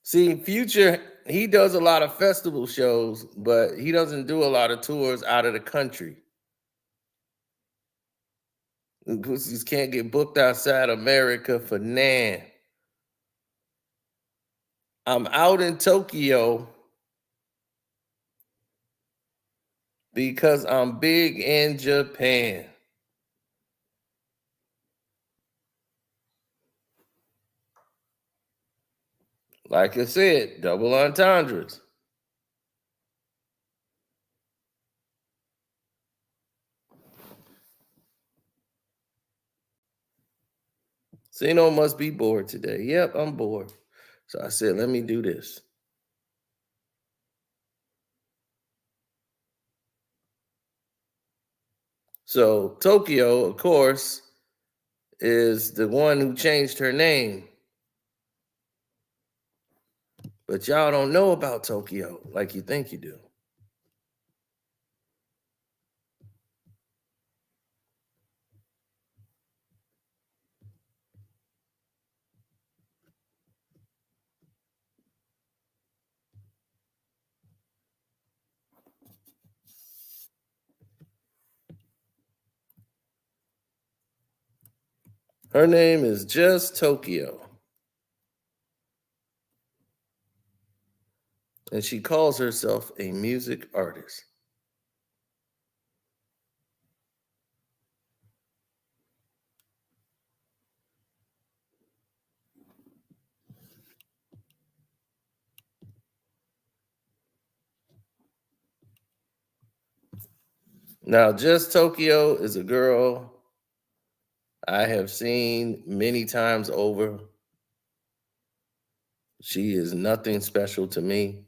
See, Future, he does a lot of festival shows, but he doesn't do a lot of tours out of the country. The pussies can't get booked outside America for Nan. I'm out in Tokyo because I'm big in Japan. Like I said, double entendres. Sino must be bored today. Yep, I'm bored. So I said, let me do this. So Tokyo, of course, is the one who changed her name. But y'all don't know about Tokyo like you think you do. Her name is just Tokyo. And she calls herself a music artist. Now, Just Tokyo is a girl I have seen many times over. She is nothing special to me.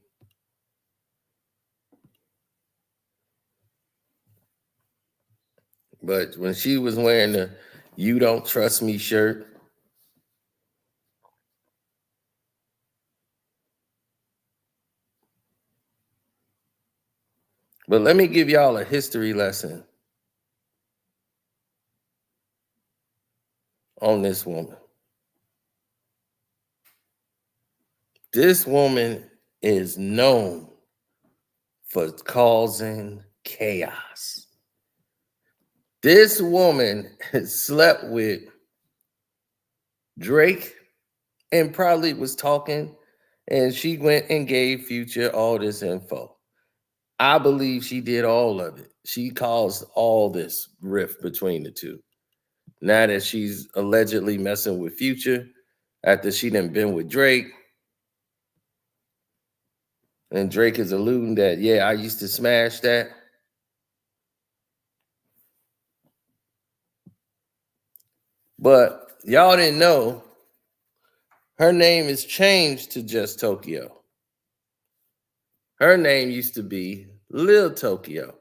But when she was wearing the "You Don't Trust Me" shirt, but let me give y'all a history lesson. on this woman. This woman is known for causing chaos. This woman has slept with Drake and probably was talking, and she went and gave Future all this info. I believe she did all of it. She caused all this rift between the two. Now that she's allegedly messing with Future after she done been with Drake, and Drake is alluding that, yeah, I used to smash that. But y'all didn't know her name is changed to just Tokyo. Her name used to be Lil Tokyo.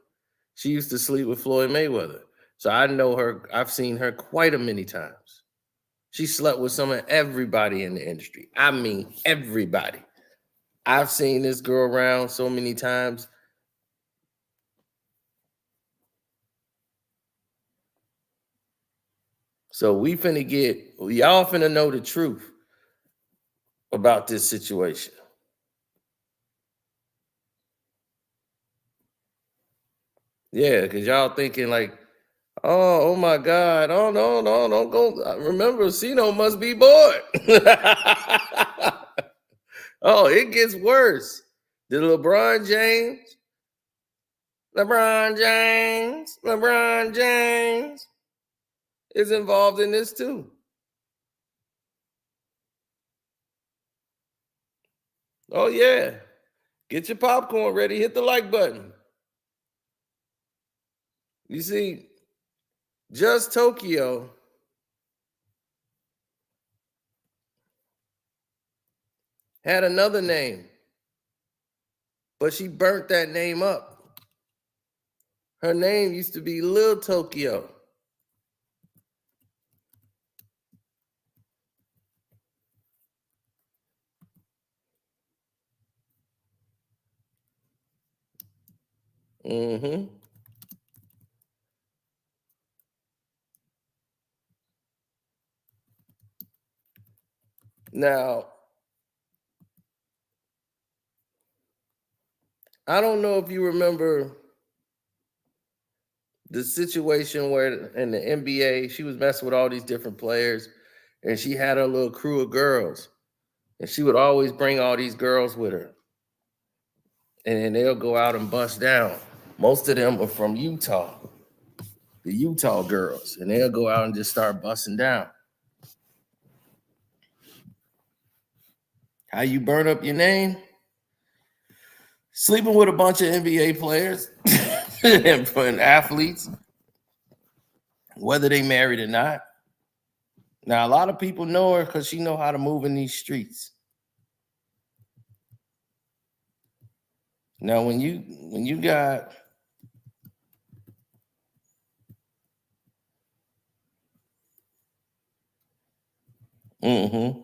She used to sleep with Floyd Mayweather. So I know her. I've seen her quite a many times. She slept with some of everybody in the industry. I mean, everybody. I've seen this girl around so many times. So y'all finna know the truth about this situation. Yeah, because y'all thinking like, oh my God, oh no, don't go. Remember, Cino must be bored. Oh, it gets worse. Did LeBron James is involved in this too. Oh yeah. Get your popcorn ready. Hit the like button. You see, Just Tokyo had another name, but she burnt that name up. Her name used to be Lil Tokyo. Mm-hmm. Now, I don't know if you remember the situation where in the NBA, she was messing with all these different players and she had her little crew of girls. And she would always bring all these girls with her. And then they'll go out and bust down. Most of them are from Utah, the Utah girls. And they'll go out and just start busting down. How you burn up your name? Sleeping with a bunch of NBA players and athletes, whether they married or not. Now, a lot of people know her because she know how to move in these streets. Now, when you got mm-hmm.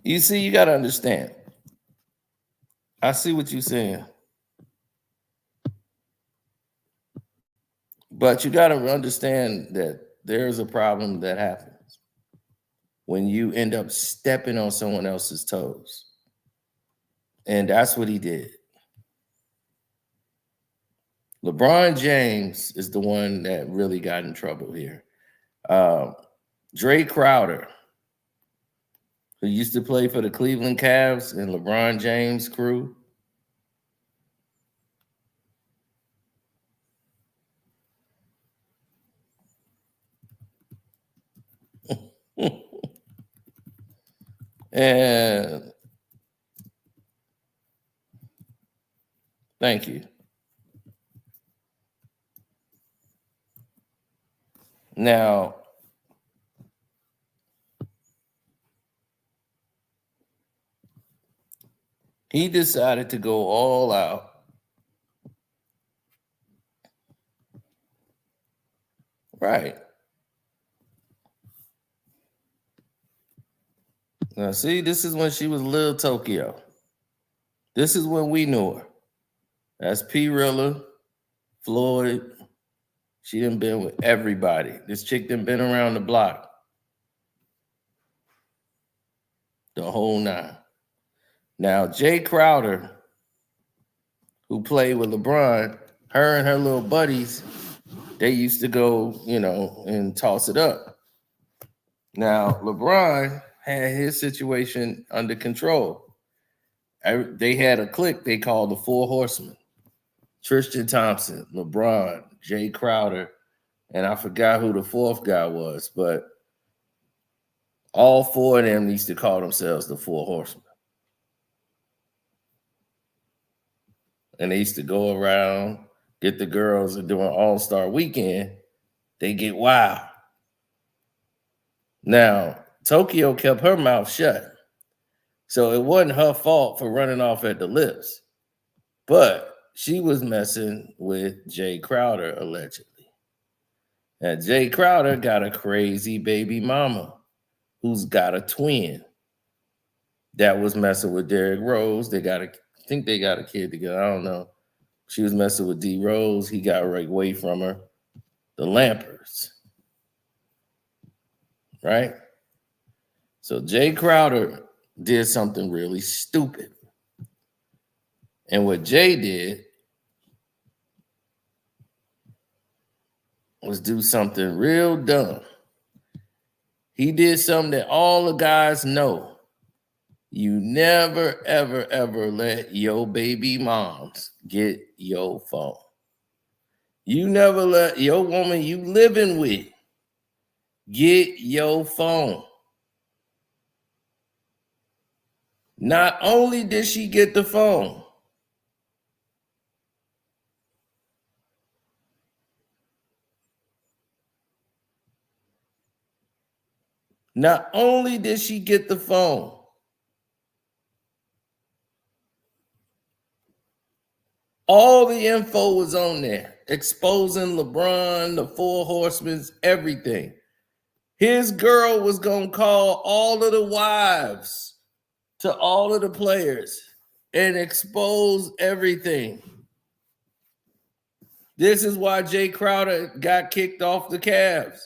You see, you got to understand. I see what you're saying. But you got to understand that there's a problem that happens when you end up stepping on someone else's toes. And that's what he did. LeBron James is the one that really got in trouble here. Dre Crowder, who used to play for the Cleveland Cavs and LeBron James' crew. And thank you. Now, He decided to go all out. Right. Now, see, this is when she was Lil Tokyo. This is when we knew her. That's P. Rilla, Floyd. She done been with everybody. This chick done been around the block. The whole nine. Now, Jay Crowder, who played with LeBron, her and her little buddies, they used to go, and toss it up. Now, LeBron had his situation under control. They had a clique they called the Four Horsemen. Tristan Thompson, LeBron, Jay Crowder, and I forgot who the fourth guy was, but all four of them used to call themselves the Four Horsemen. And they used to go around, get the girls, and doing All-Star Weekend, they get wild. Now, Tokyo kept her mouth shut. So it wasn't her fault for running off at the lips. But she was messing with Jay Crowder, allegedly. And Jay Crowder got a crazy baby mama who's got a twin that was messing with Derrick Rose. I think they got a kid together. I don't know. She was messing with D Rose. He got right away from her. The Lampers. Right? So Jay Crowder did something really stupid. And what Jay did was do something real dumb. He did something that all the guys know. You never, ever, ever let your baby moms get your phone. You never let your woman you living with get your phone. Not only did she get the phone, all the info was on there, exposing LeBron, the Four Horsemen, everything. His girl was going to call all of the wives to all of the players and expose everything. This is why Jay Crowder got kicked off the Cavs.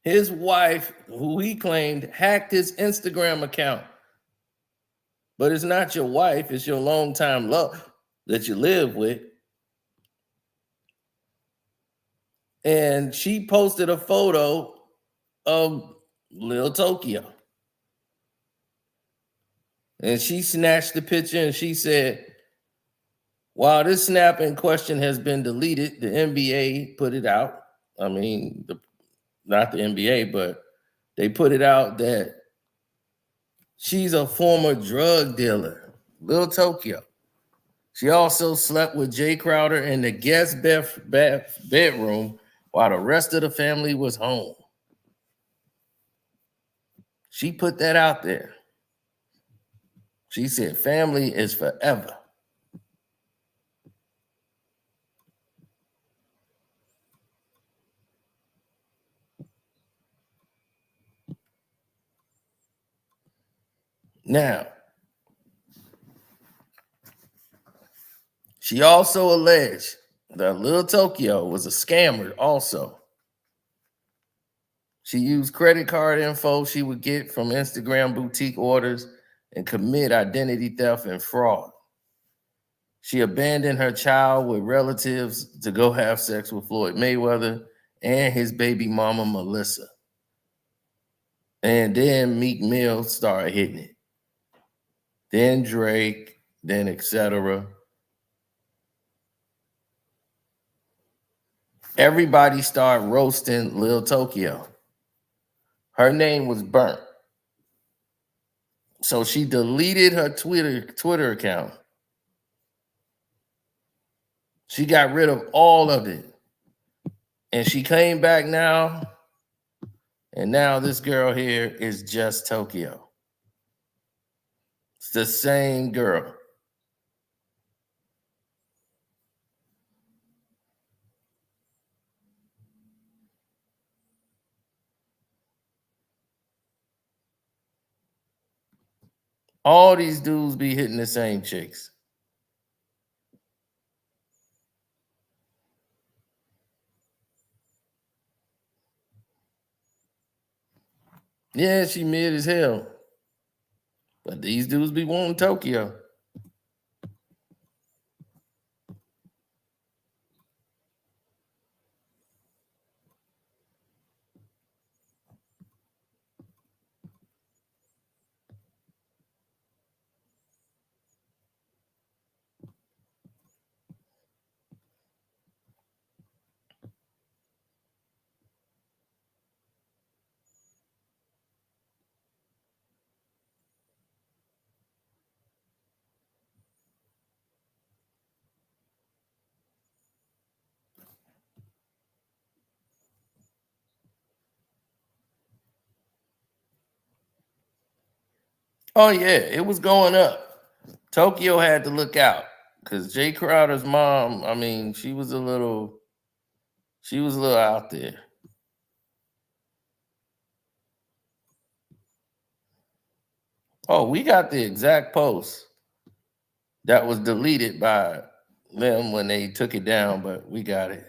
His wife, who he claimed, hacked his Instagram account. But it's not your wife, it's your longtime love that you live with. And she posted a photo of Lil Tokyo. And she snatched the picture and she said, while this snap in question has been deleted, the NBA put it out. I mean, not the NBA, but they put it out that she's a former drug dealer, Lil Tokyo. She also slept with Jay Crowder in the guest bedroom while the rest of the family was home. She put that out there. She said, family is forever. Now, she also alleged that Lil Tokyo was a scammer also. She used credit card info she would get from Instagram boutique orders and commit identity theft and fraud. She abandoned her child with relatives to go have sex with Floyd Mayweather and his baby mama, Melissa. And then Meek Mill started hitting it. Then Drake, then etc. Everybody started roasting Lil Tokyo. Her name was burnt. So she deleted her Twitter account. She got rid of all of it. And she came back now. And now this girl here is just Tokyo. It's the same girl. All these dudes be hitting the same chicks. Yeah, she mid as hell. But these dudes be wanting Tokyo. Oh yeah, it was going up. Tokyo had to look out because Jay Crowder's mom, I mean, she was a little out there. Oh, we got the exact post that was deleted by them when they took it down, but we got it.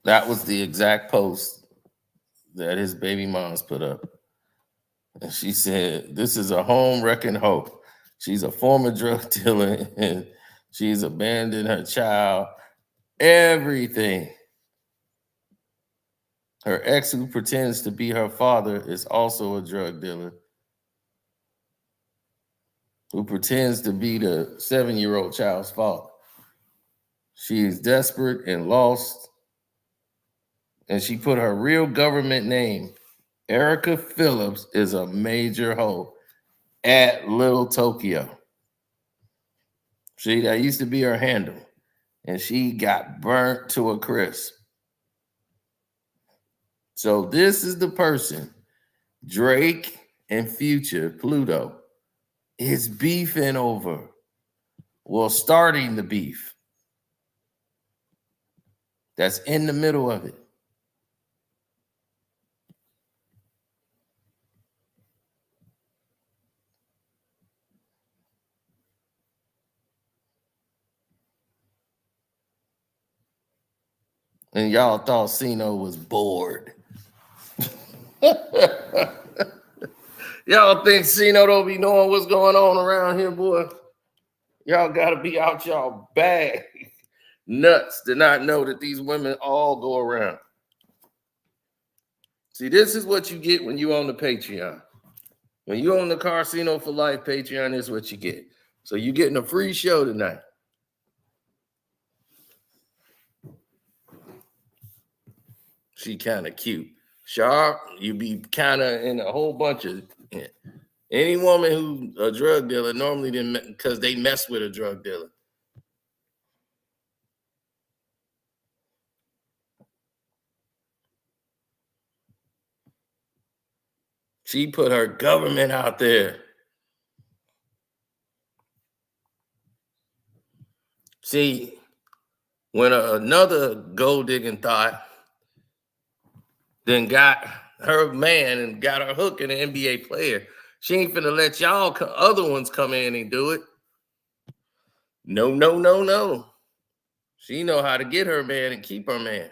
That was the exact post that his baby mom's put up. And she said, "This is a home wrecking hoe. She's a former drug dealer and she's abandoned her child. Everything. Her ex, who pretends to be her father, is also a drug dealer who pretends to be the 7-year-old child's father. She is desperate and lost, and she put her real government name. Erica Phillips is a major hoe at Little Tokyo. See, that used to be her handle, and she got burnt to a crisp. So this is the person Drake and Future, Pluto, is beefing over. Well, starting the beef. That's in the middle of it. And y'all thought Sino was bored. Y'all think Sino don't be knowing what's going on around here, boy? Y'all gotta be out y'all bag nuts to not know that these women all go around. See, this is what you get when you own the Patreon. When you own the Carsino for Life Patreon, this is what you get. So you're getting a free show tonight. She kind of cute. Sharp, you be kind of in a whole bunch of... Any woman who's a drug dealer normally didn't, because they mess with a drug dealer. She put her government out there. See, when another gold digging thought then got her man and got her hook in an NBA player, she ain't finna let y'all other ones come in and do it. No, no, no, no. She know how to get her man and keep her man.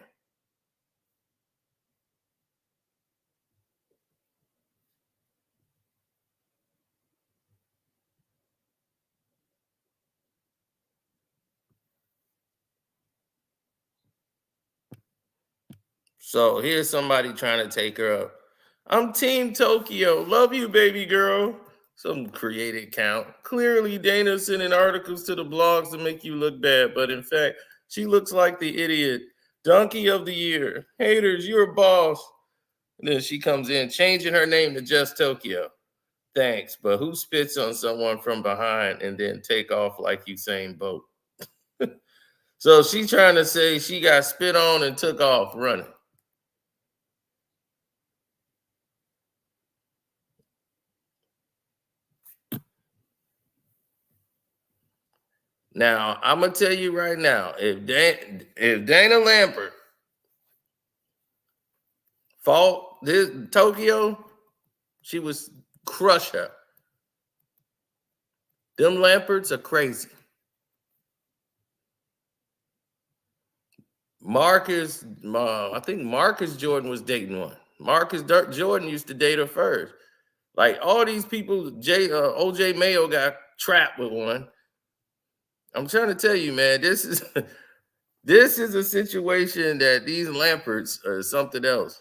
So here's somebody trying to take her up. I'm Team Tokyo. Love you, baby girl. Some created account. Clearly, Dana sending articles to the blogs to make you look bad. But in fact, She looks like the idiot. Donkey of the year. Haters, you're a boss. And then she comes in, changing her name to Just Tokyo. Thanks, but who spits on someone from behind and then take off like Usain Bolt? So she's trying to say she got spit on and took off running. Now, I'm going to tell you right now, if Dana Lambert fought this Tokyo, she would crush her. Them Lamperts are crazy. I think Marcus Jordan was dating one. Marcus Jordan used to date her first. Like all these people, OJ Mayo got trapped with one. I'm trying to tell you, man, this is a situation that these Lamperts are something else.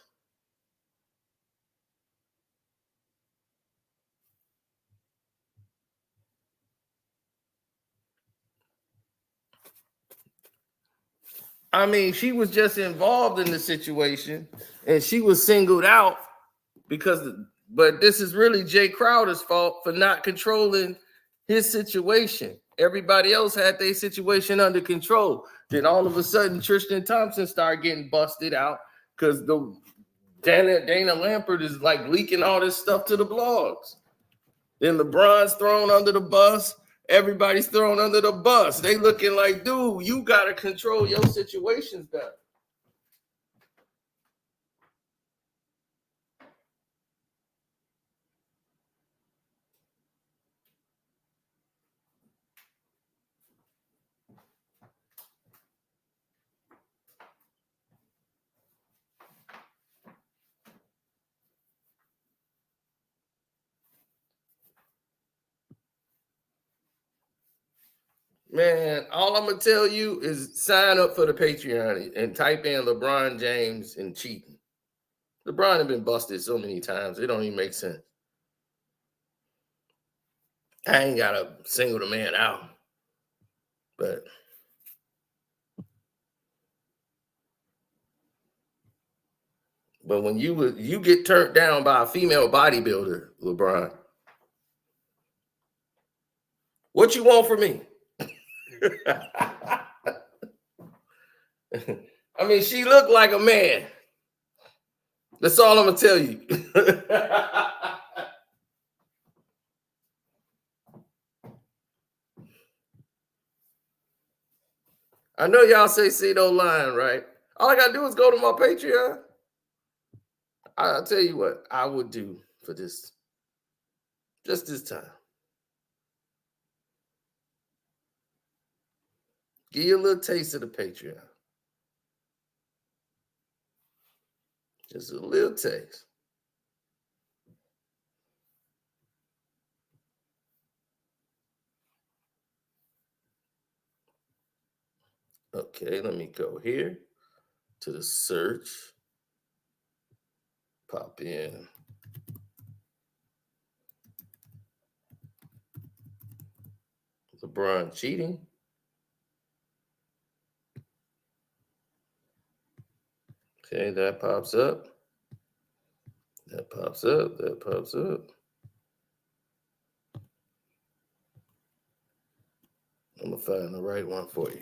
I mean, she was just involved in the situation and she was singled out but this is really Jay Crowder's fault for not controlling his situation. Everybody else had their situation under control. Then all of a sudden, Tristan Thompson started getting busted out because the Dana Lambert is like leaking all this stuff to the blogs. Then LeBron's thrown under the bus. Everybody's thrown under the bus. They looking like, dude, you got to control your situations better. Man, all I'm going to tell you is sign up for the Patreon and type in LeBron James and cheating. LeBron has been busted so many times. It don't even make sense. I ain't got to single the man out. But when you get turned down by a female bodybuilder, LeBron, what you want from me? I mean, she looked like a man. That's all I'm going to tell you. I know y'all say see no line, right? All I got to do is go to my Patreon. I'll tell you what I would do for this. Just this time. Give you a little taste of the Patreon. Just a little taste. Okay, let me go here to the search. Pop in. LeBron cheating. Okay, that pops up. That pops up. That pops up. I'm going to find the right one for you.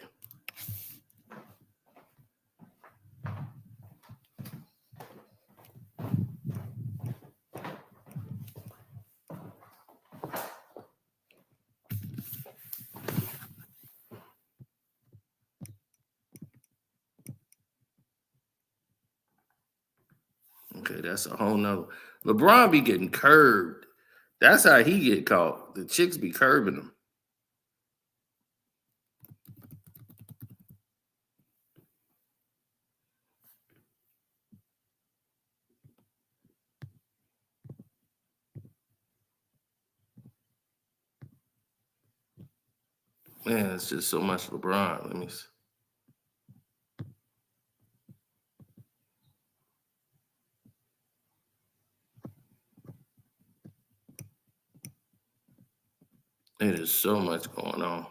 Okay, that's a whole nother. LeBron be getting curved. That's how he get caught. The chicks be curving him. Man, it's just so much LeBron. Let me see. It is so much going on.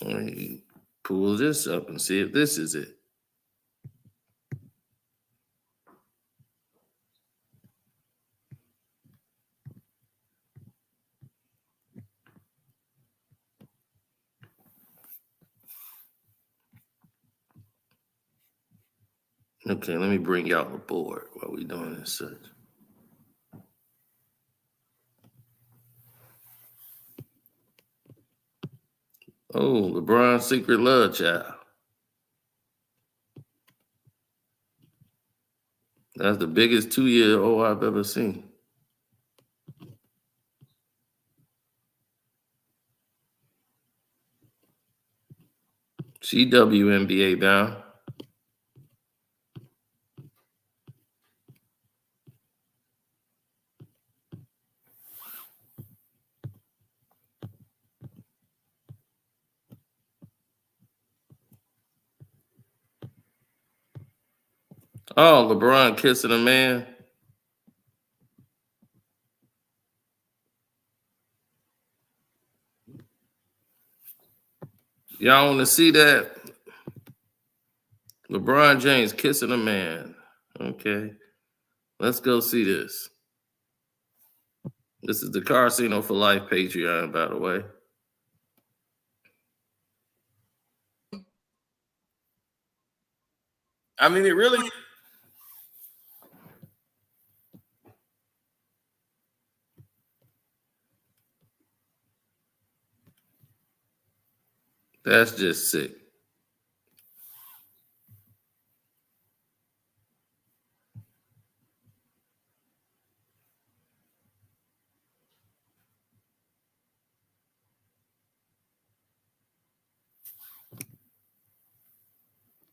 Let me pull this up and see if this is it. Okay, let me bring y'all aboard while we doing this search. Oh, LeBron's secret love child. That's the biggest 2-year-old I've ever seen. She WNBA bound. Oh, LeBron kissing a man. Y'all want to see that? LeBron James kissing a man. Okay. Let's go see this. This is the Casino for Life Patreon, by the way. I mean, it really... That's just sick.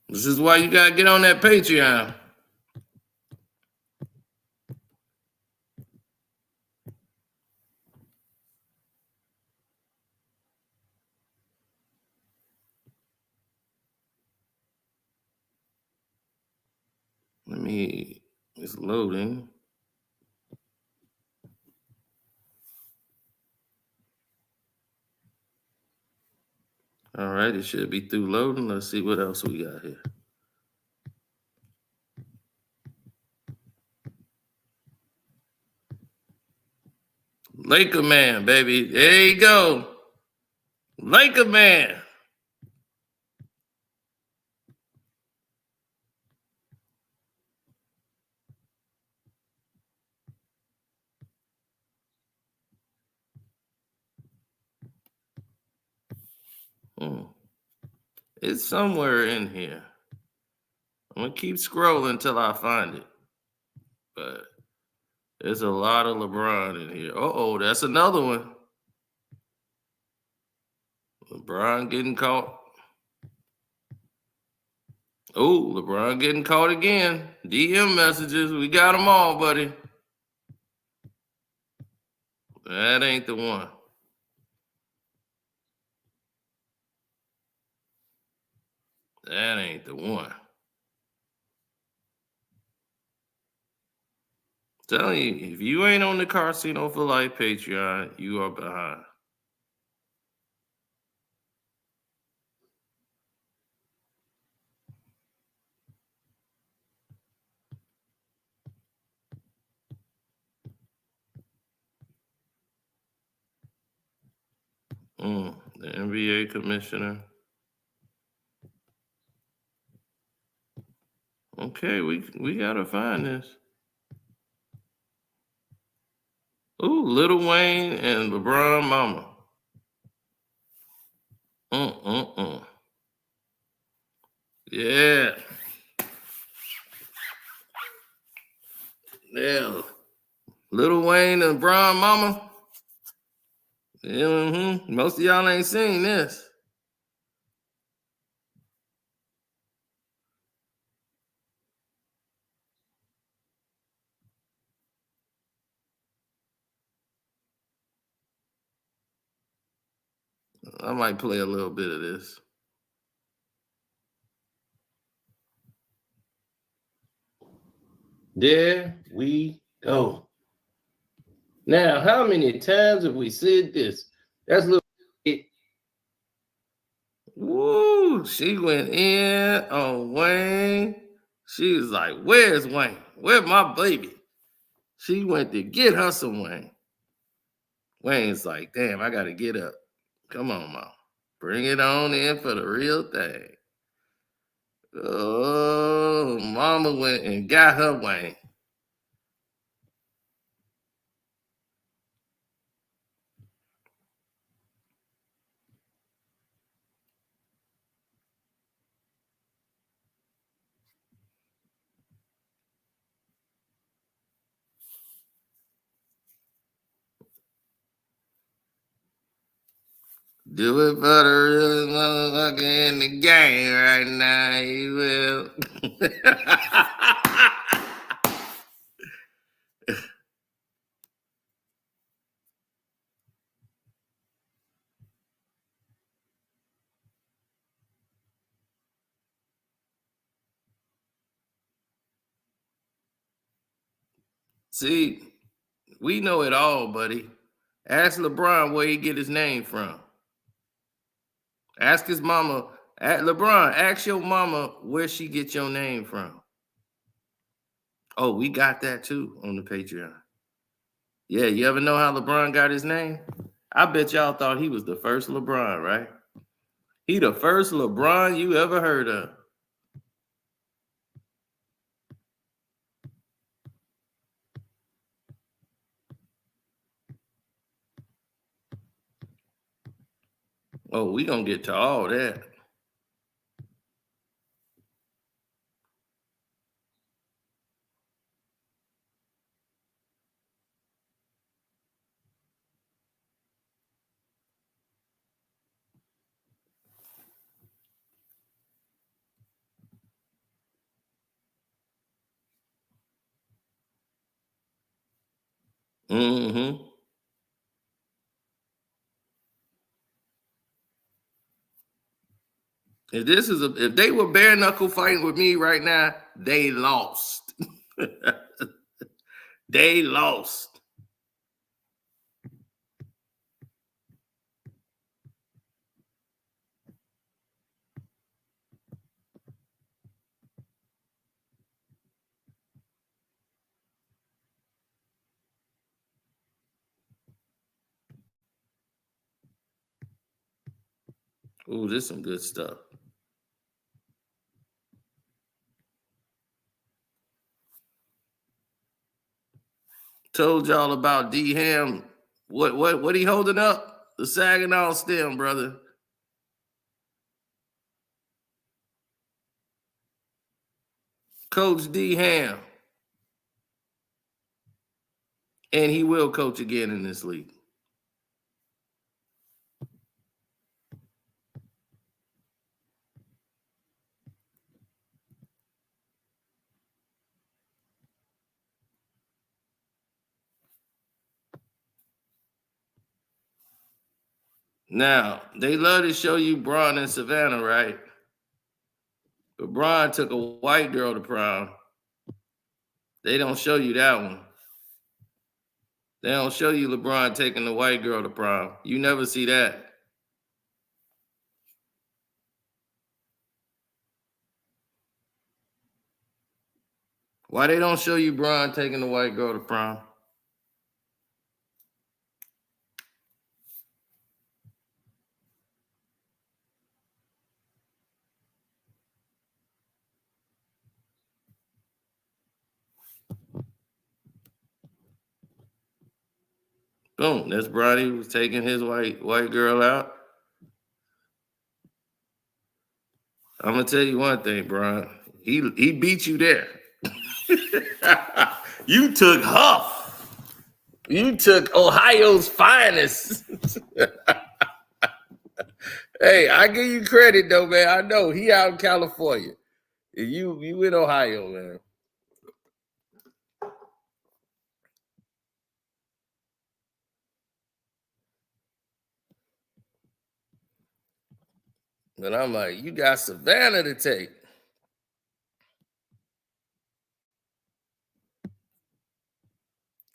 This is why you gotta get on that Patreon. It's loading. All right, it should be through loading. Let's see what else we got here. Laker man, baby. There you go. Laker man. It's somewhere in here. I'm going to keep scrolling until I find it. But there's a lot of LeBron in here. Uh-oh, that's another one. LeBron getting caught. Oh, LeBron getting caught again. DM messages. We got them all, buddy. That ain't the one. That ain't the one. Telling you, if you ain't on the Casino for Life Patreon, you are behind. The NBA commissioner. Okay, we gotta find this. Ooh, Lil Wayne and LeBron mama. Yeah. Yeah. Lil Wayne and LeBron mama. Yeah, Most of y'all ain't seen this. I might play a little bit of this. There we go. Now, how many times have we said this? That's little. Woo! She went in on Wayne. She was like, "Where's Wayne? Where's my baby?" She went to get her some Wayne. Wayne's like, "Damn, I gotta get up. Come on, Mom. Bring it on in for the real thing." Oh, Mama went and got her Wayne. Do it for the real motherfucker in the game right now. You will. See, we know it all, buddy. Ask LeBron where he get his name from. Ask his mama. LeBron, ask your mama where she get your name from. Oh, we got that too on the Patreon. Yeah, you ever know how LeBron got his name? I bet y'all thought he was the first LeBron, right? He the first LeBron you ever heard of. Oh, we gonna get to all that. Mm-hmm. If they were bare knuckle fighting with me right now, they lost. They lost. Ooh, this is some good stuff. Told y'all about D Ham. What he holding up? The Saginaw stem, brother. Coach D Ham. And he will coach again in this league. Now, they love to show you Braun and Savannah, right? But Braun took a white girl to prom. They don't show you that one. They don't show you LeBron taking the white girl to prom. You never see that. Why they don't show you Braun taking the white girl to prom? Boom, that's Bronny was taking his white girl out. I'm gonna tell you one thing, Bron. He beat you there. You took Huff. You took Ohio's finest. Hey, I give you credit though, man. I know he out in California. You in Ohio, man. But I'm like, you got Savannah to take.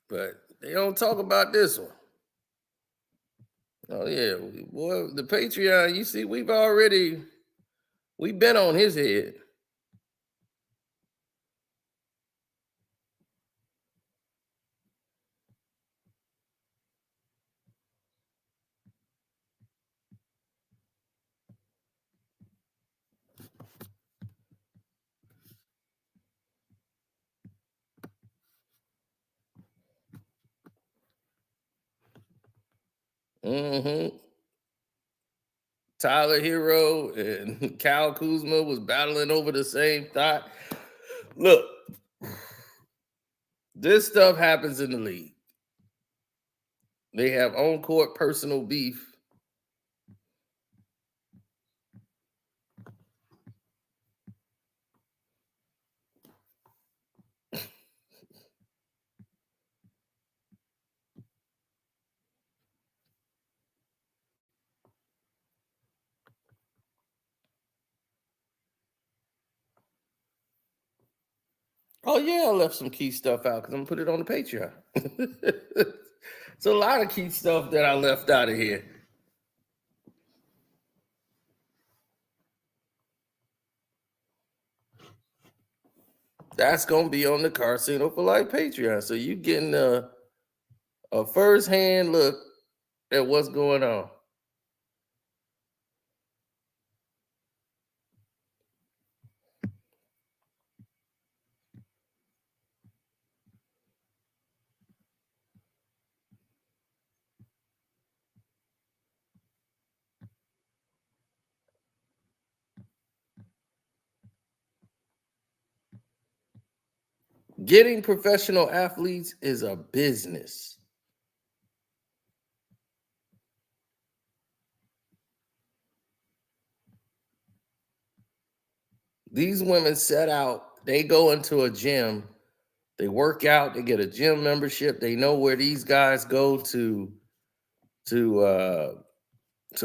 But they don't talk about this one. Oh, yeah. Boy, the Patreon, you see, we've already We been on his head. Mm-hmm. Tyler Hero and Kyle Kuzma was battling over the same thought. Look, this stuff happens in the league. They have on-court personal beef. Oh yeah, I left some key stuff out because I'm gonna put it on the Patreon. It's a lot of key stuff that I left out of here. That's gonna be on the Casino for Life Patreon. So you getting a first-hand look at what's going on. Getting professional athletes is a business. These women set out, they go into a gym, they work out, they get a gym membership, they know where these guys go to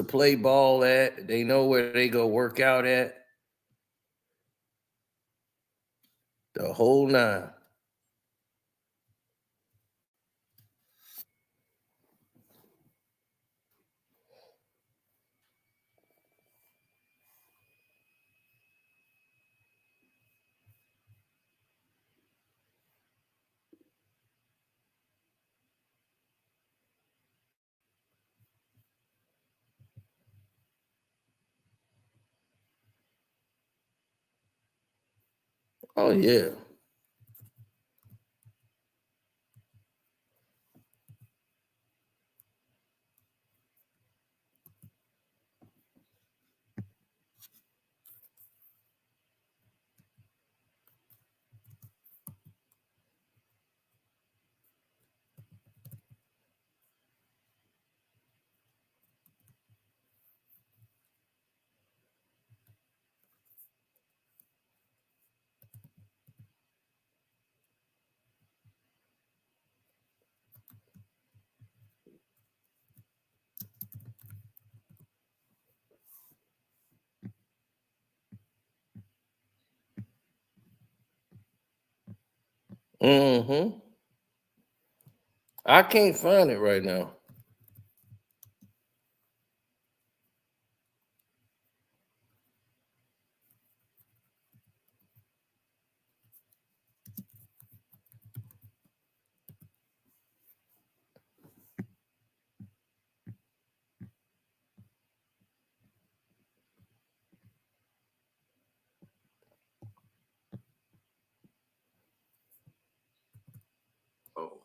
play ball at, they know where they go work out at. The whole nine. Oh yeah. Mm-hmm. I can't find it right now. Oh.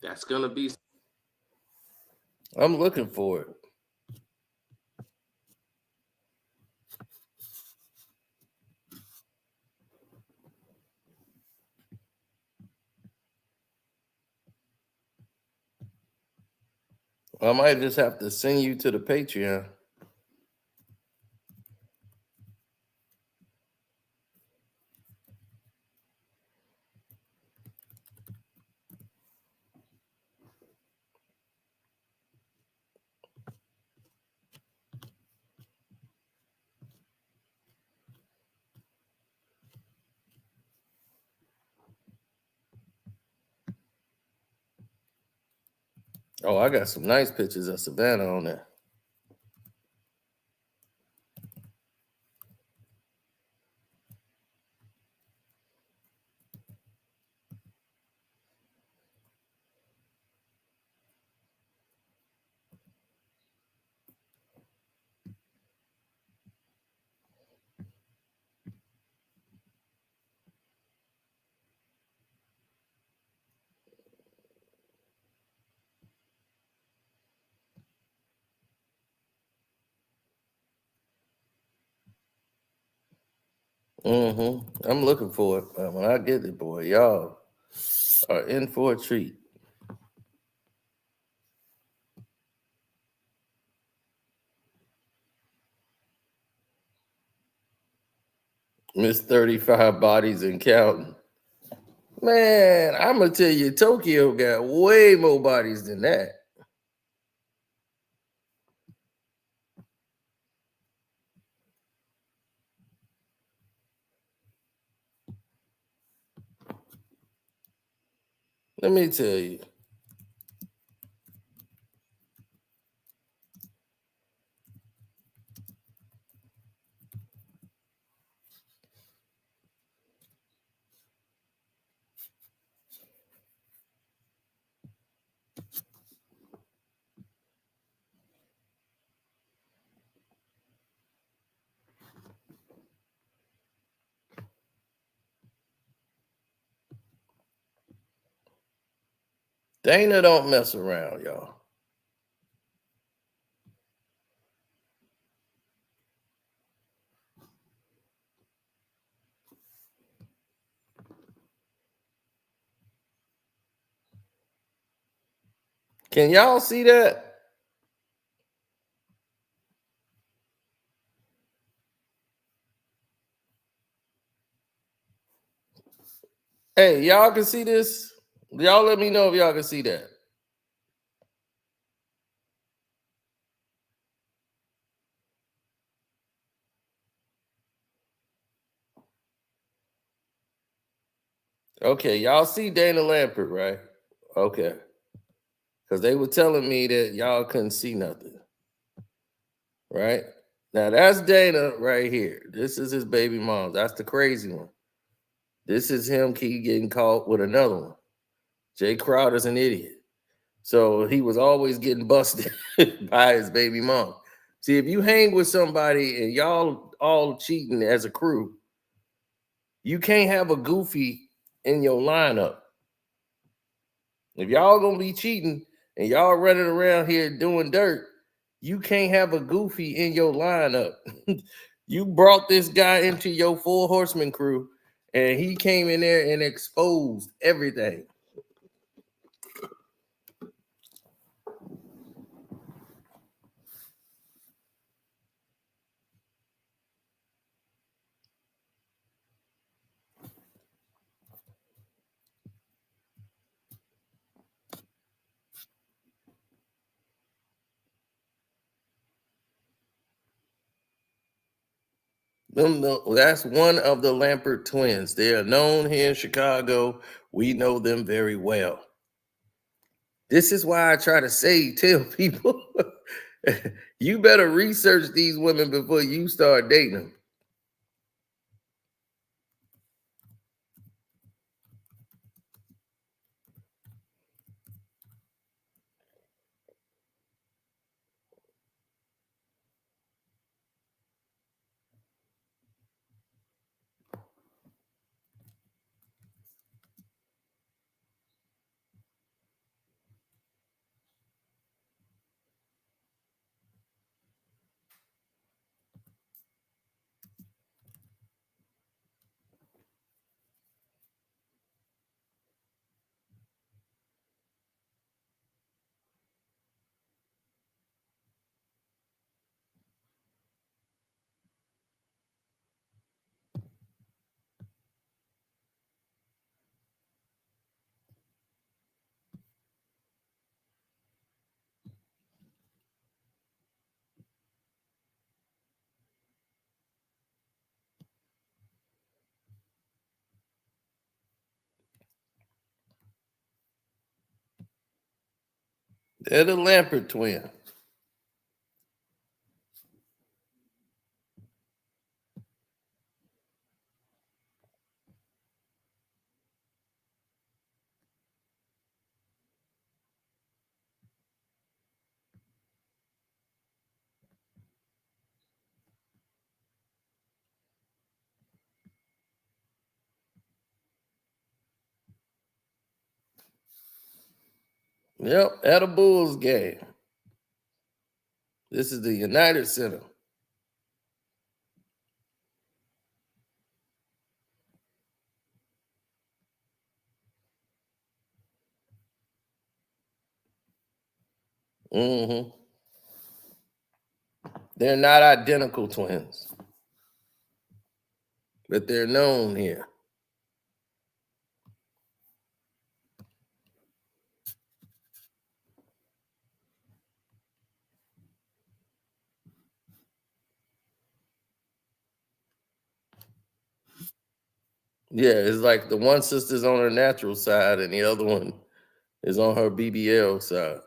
That's gonna be. I'm looking for it. I might just have to send you to the Patreon. Oh, I got some nice pictures of Savannah on there. I'm looking for it. When I get it, boy, y'all are in for a treat. Miss 35 bodies and counting. Man, I'm going to tell you, Tokyo got way more bodies than that. Let me tell you. Dana don't mess around, y'all. Can y'all see that? Hey, y'all can see this? Y'all let me know if y'all can see that. Okay, y'all see Dana Lampert, right? Okay. Because they were telling me that y'all couldn't see nothing. Right? Now that's Dana right here. This is his baby mom. That's the crazy one. This is him keep getting caught with another one. Jay Crowder's an idiot. So he was always getting busted by his baby mom. See, if you hang with somebody and y'all all cheating as a crew, you can't have a goofy in your lineup. If y'all gonna be cheating and y'all running around here doing dirt, you can't have a goofy in your lineup. You brought this guy into your 4 horseman crew, and he came in there and exposed everything. That's one of the Lampert twins. They are known here in Chicago. We know them very well. This is why I try to tell people, you better research these women before you start dating them. They're the Lampert twins. Yep, at a Bulls game. This is the United Center. Mm-hmm. They're not identical twins, but they're known here. Yeah, it's like the one sister's on her natural side and the other one is on her BBL side.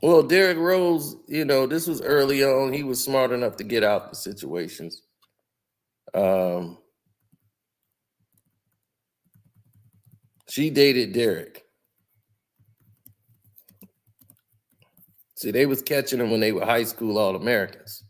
Well, Derrick Rose, this was early on. He was smart enough to get out the situations. She dated Derrick. See, they was catching them when they were high school All-Americans.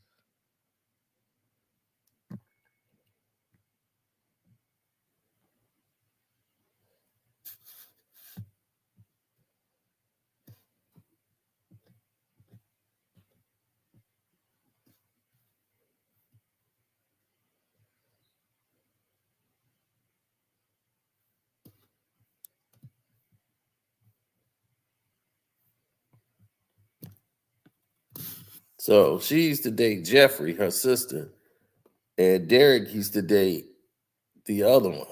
So she used to date Jeffrey, her sister, and Derrick used to date the other one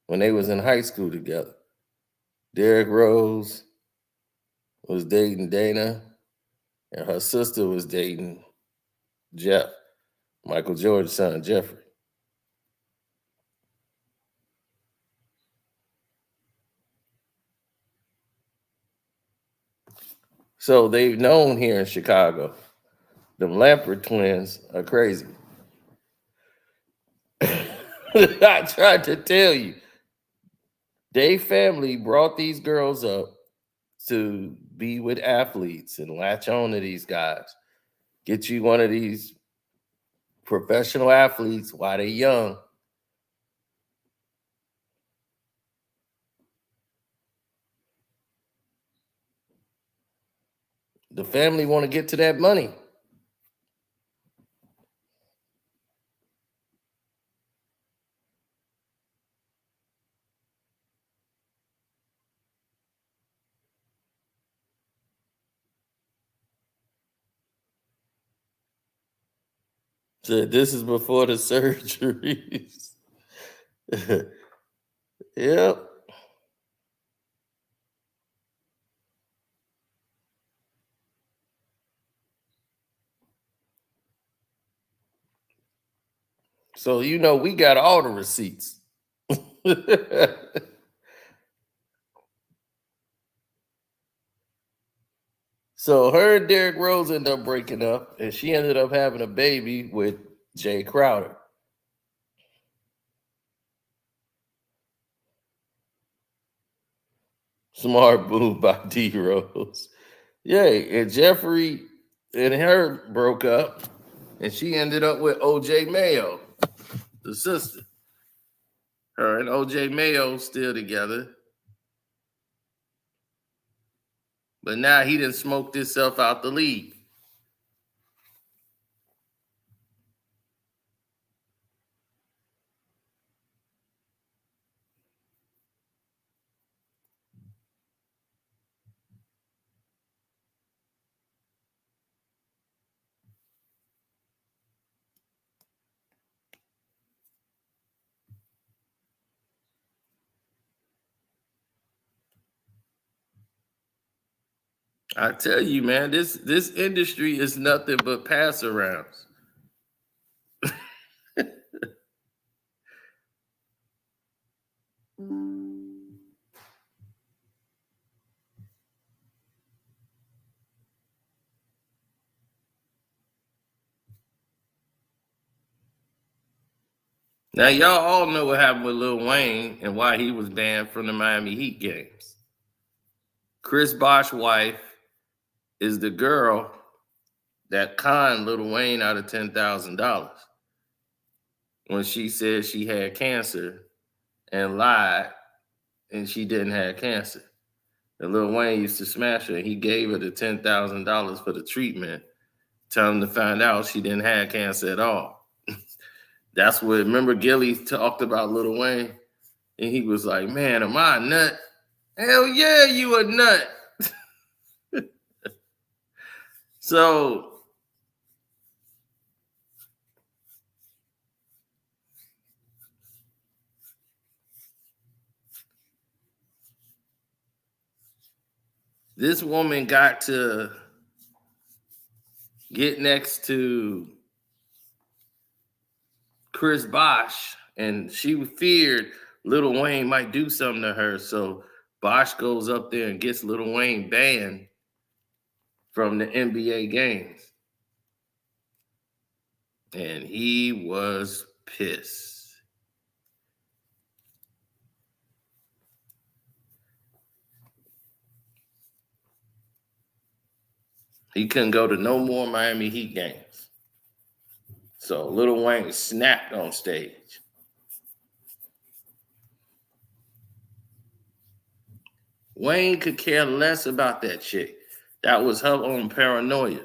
when they was in high school together. Derrick Rose was dating Dana, and her sister was dating Jeff, Michael Jordan's son, Jeffrey. So they've known here in Chicago. Them Lampert twins are crazy. I tried to tell you. They family brought these girls up to be with athletes and latch on to these guys. Get you one of these professional athletes while they're young. The family want to get to that money. So this is before the surgeries. Yep. So we got all the receipts. So her and Derrick Rose ended up breaking up, and she ended up having a baby with Jay Crowder. Smart move by D Rose. Yeah, and Jeffrey and her broke up, and she ended up with OJ Mayo, the sister. Her and OJ Mayo still together. But now he done smoked himself out the league. I tell you, man, this industry is nothing but pass arounds. Now, y'all all know what happened with Lil Wayne and why he was banned from the Miami Heat games. Chris Bosh's wife is the girl that conned Lil Wayne out of $10,000 when she said she had cancer and lied and she didn't have cancer. And Lil Wayne used to smash her. He gave her the $10,000 for the treatment, telling him to find out she didn't have cancer at all. That's what, remember Gilly talked about Lil Wayne? And he was like, man, am I a nut? Hell yeah, you a nut. So, this woman got to get next to Chris Bosh, and she feared Lil Wayne might do something to her. So Bosh goes up there and gets Lil Wayne banned from the NBA games. And he was pissed. He couldn't go to no more Miami Heat games. So Lil Wayne snapped on stage. Wayne could care less about that chick. That was her own paranoia.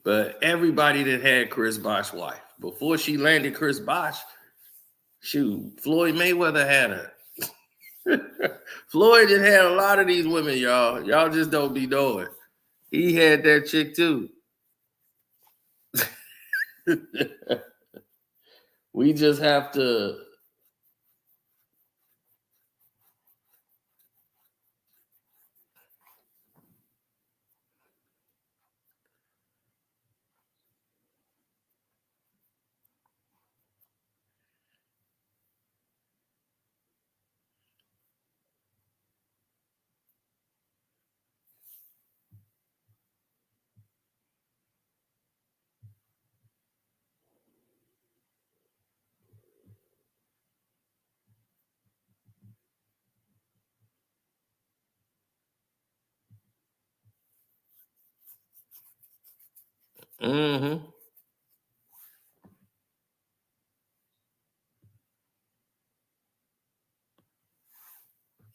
But everybody that had Chris Bosh's wife, before she landed Chris Bosh, shoot, Floyd Mayweather had her. Floyd had a lot of these women, y'all. Y'all just don't be knowing. He had that chick too. We just have to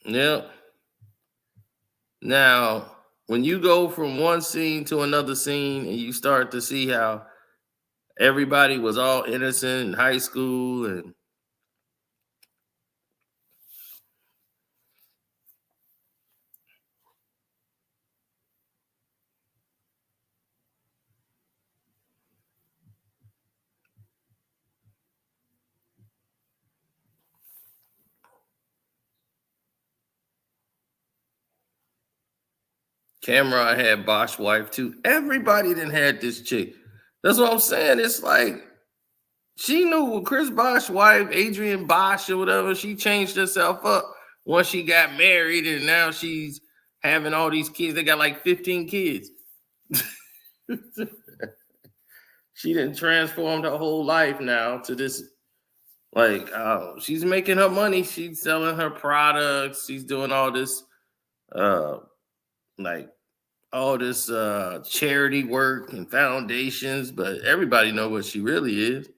Yep. Now, when you go from one scene to another scene and you start to see how everybody was all innocent in high school and Cameron had Bosh's wife too. Everybody didn't had this chick. That's what I'm saying. It's like she knew Chris Bosh's wife, Adrienne Bosh or whatever, she changed herself up once she got married and now she's having all these kids. They got like 15 kids. She didn't transform her whole life now to this, like, she's making her money. She's selling her products. She's doing all this, like, all this charity work and foundations, but everybody know what she really is.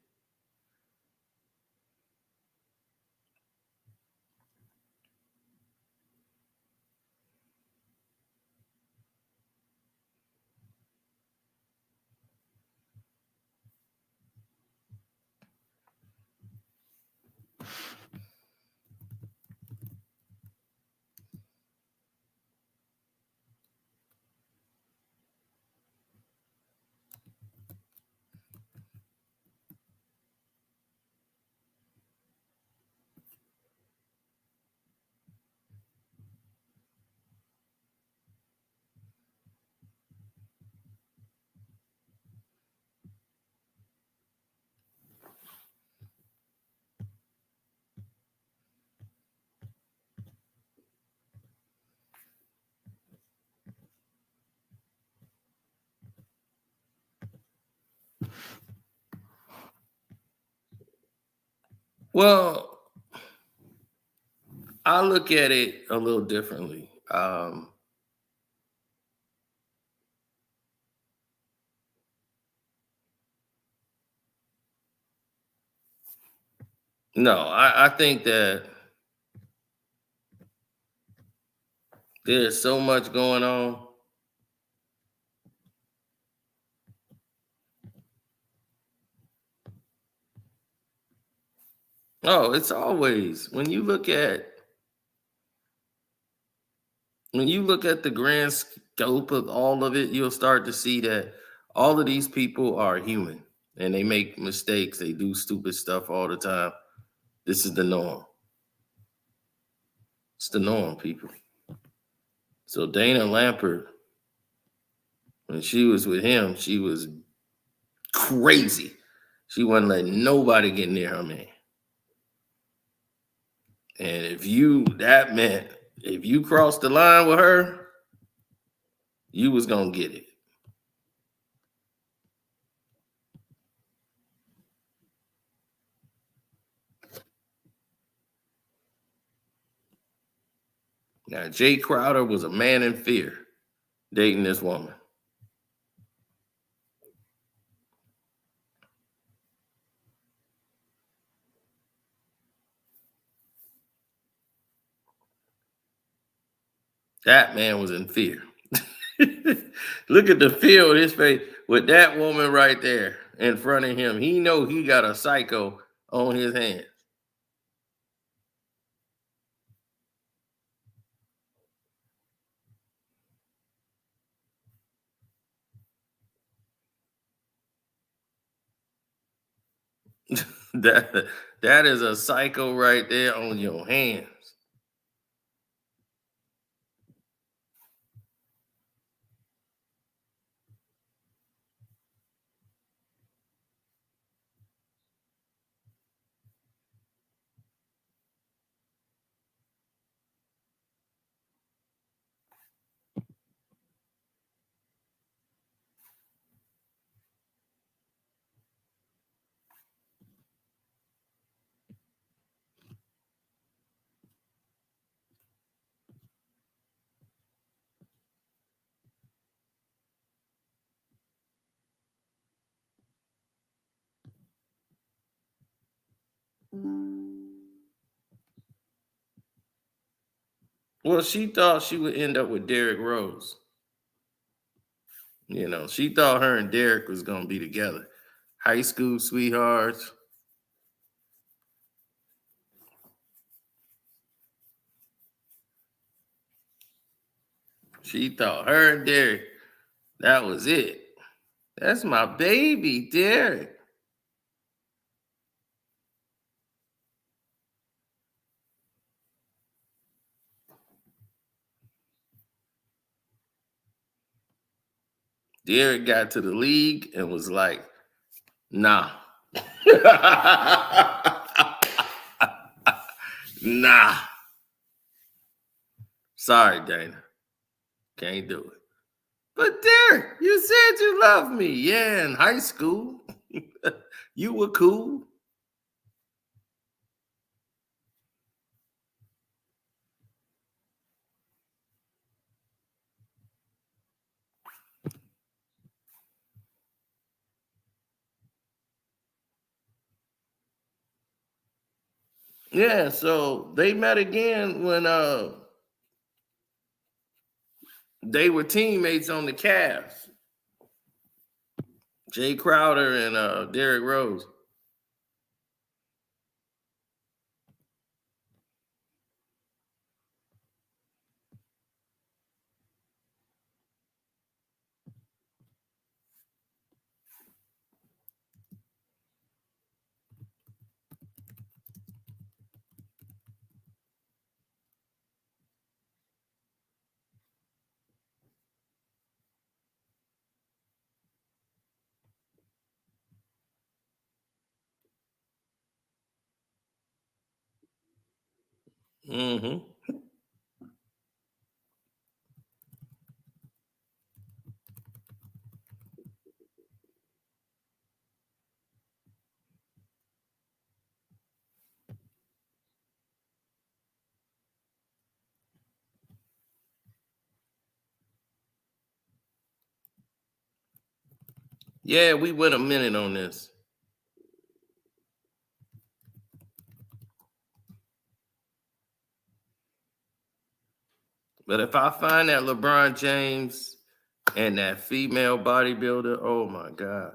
Well, I look at it a little differently. No, I think that there's so much going on. Oh, it's always when you look at the grand scope of all of it, you'll start to see that all of these people are human and they make mistakes. They do stupid stuff all the time. This is the norm. It's the norm, people. So Dana Lampert, when she was with him, she was crazy. She wasn't letting nobody get near her man. And if you crossed the line with her, you was gonna get it. Now, Jay Crowder was a man in fear dating this woman. That man was in fear. Look at the fear on his face with that woman right there in front of him. He know he got a psycho on his hands. that is a psycho right there on your hands. Well, she thought she would end up with Derrick Rose. You know, she thought her and Derrick was going to be together. High school sweethearts. She thought her and Derrick, that was it. That's my baby, Derrick. Derrick got to the league and was like, nah. Nah. Sorry, Dana. Can't do it. But Derrick, you said you loved me. Yeah, in high school. You were cool. Yeah, so they met again when they were teammates on the Cavs. Jay Crowder and Derrick Rose. Mm-hmm. Yeah, we went a minute on this. But if I find that LeBron James and that female bodybuilder, oh my God.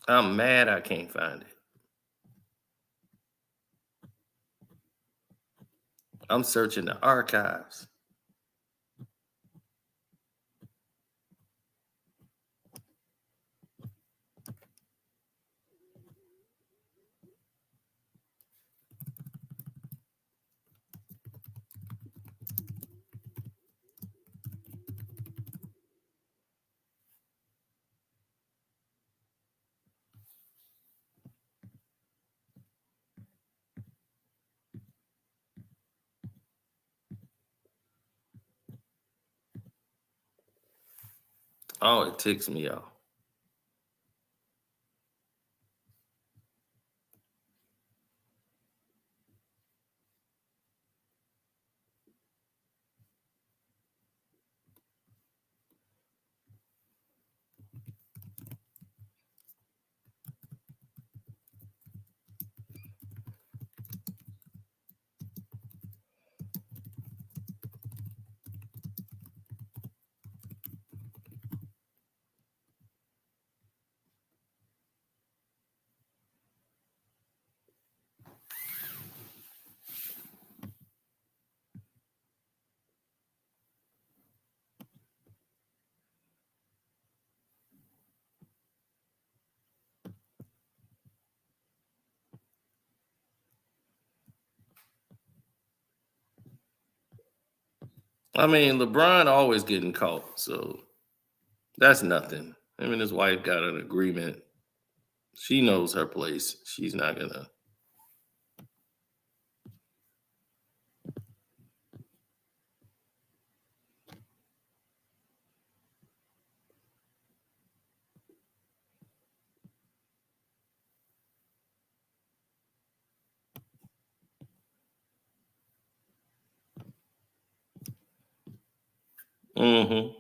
I'm mad I can't find it. I'm searching the archives. Oh, it ticks me off. I mean, LeBron always getting caught, so that's nothing. Him and his wife got an agreement. She knows her place. She's not gonna. Mm-hmm.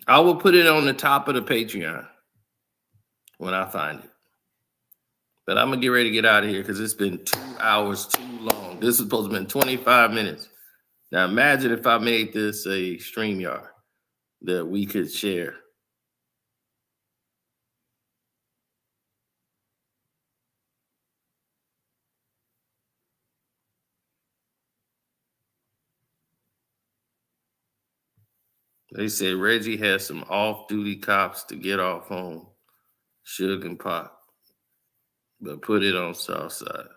I will put it on the top of the Patreon when I find it. But I'm gonna get ready to get out of here because it's been 2 hours too long. This is supposed to be 25 minutes. Now imagine if I made this a StreamYard that we could share. They said Reggie has some off-duty cops to get off on Suge and Pop, but put it on Southside.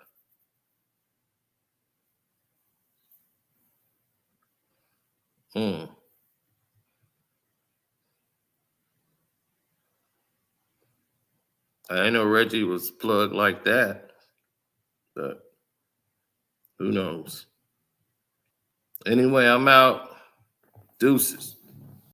I didn't know Reggie was plugged like that, but who knows? Anyway, I'm out. Deuces.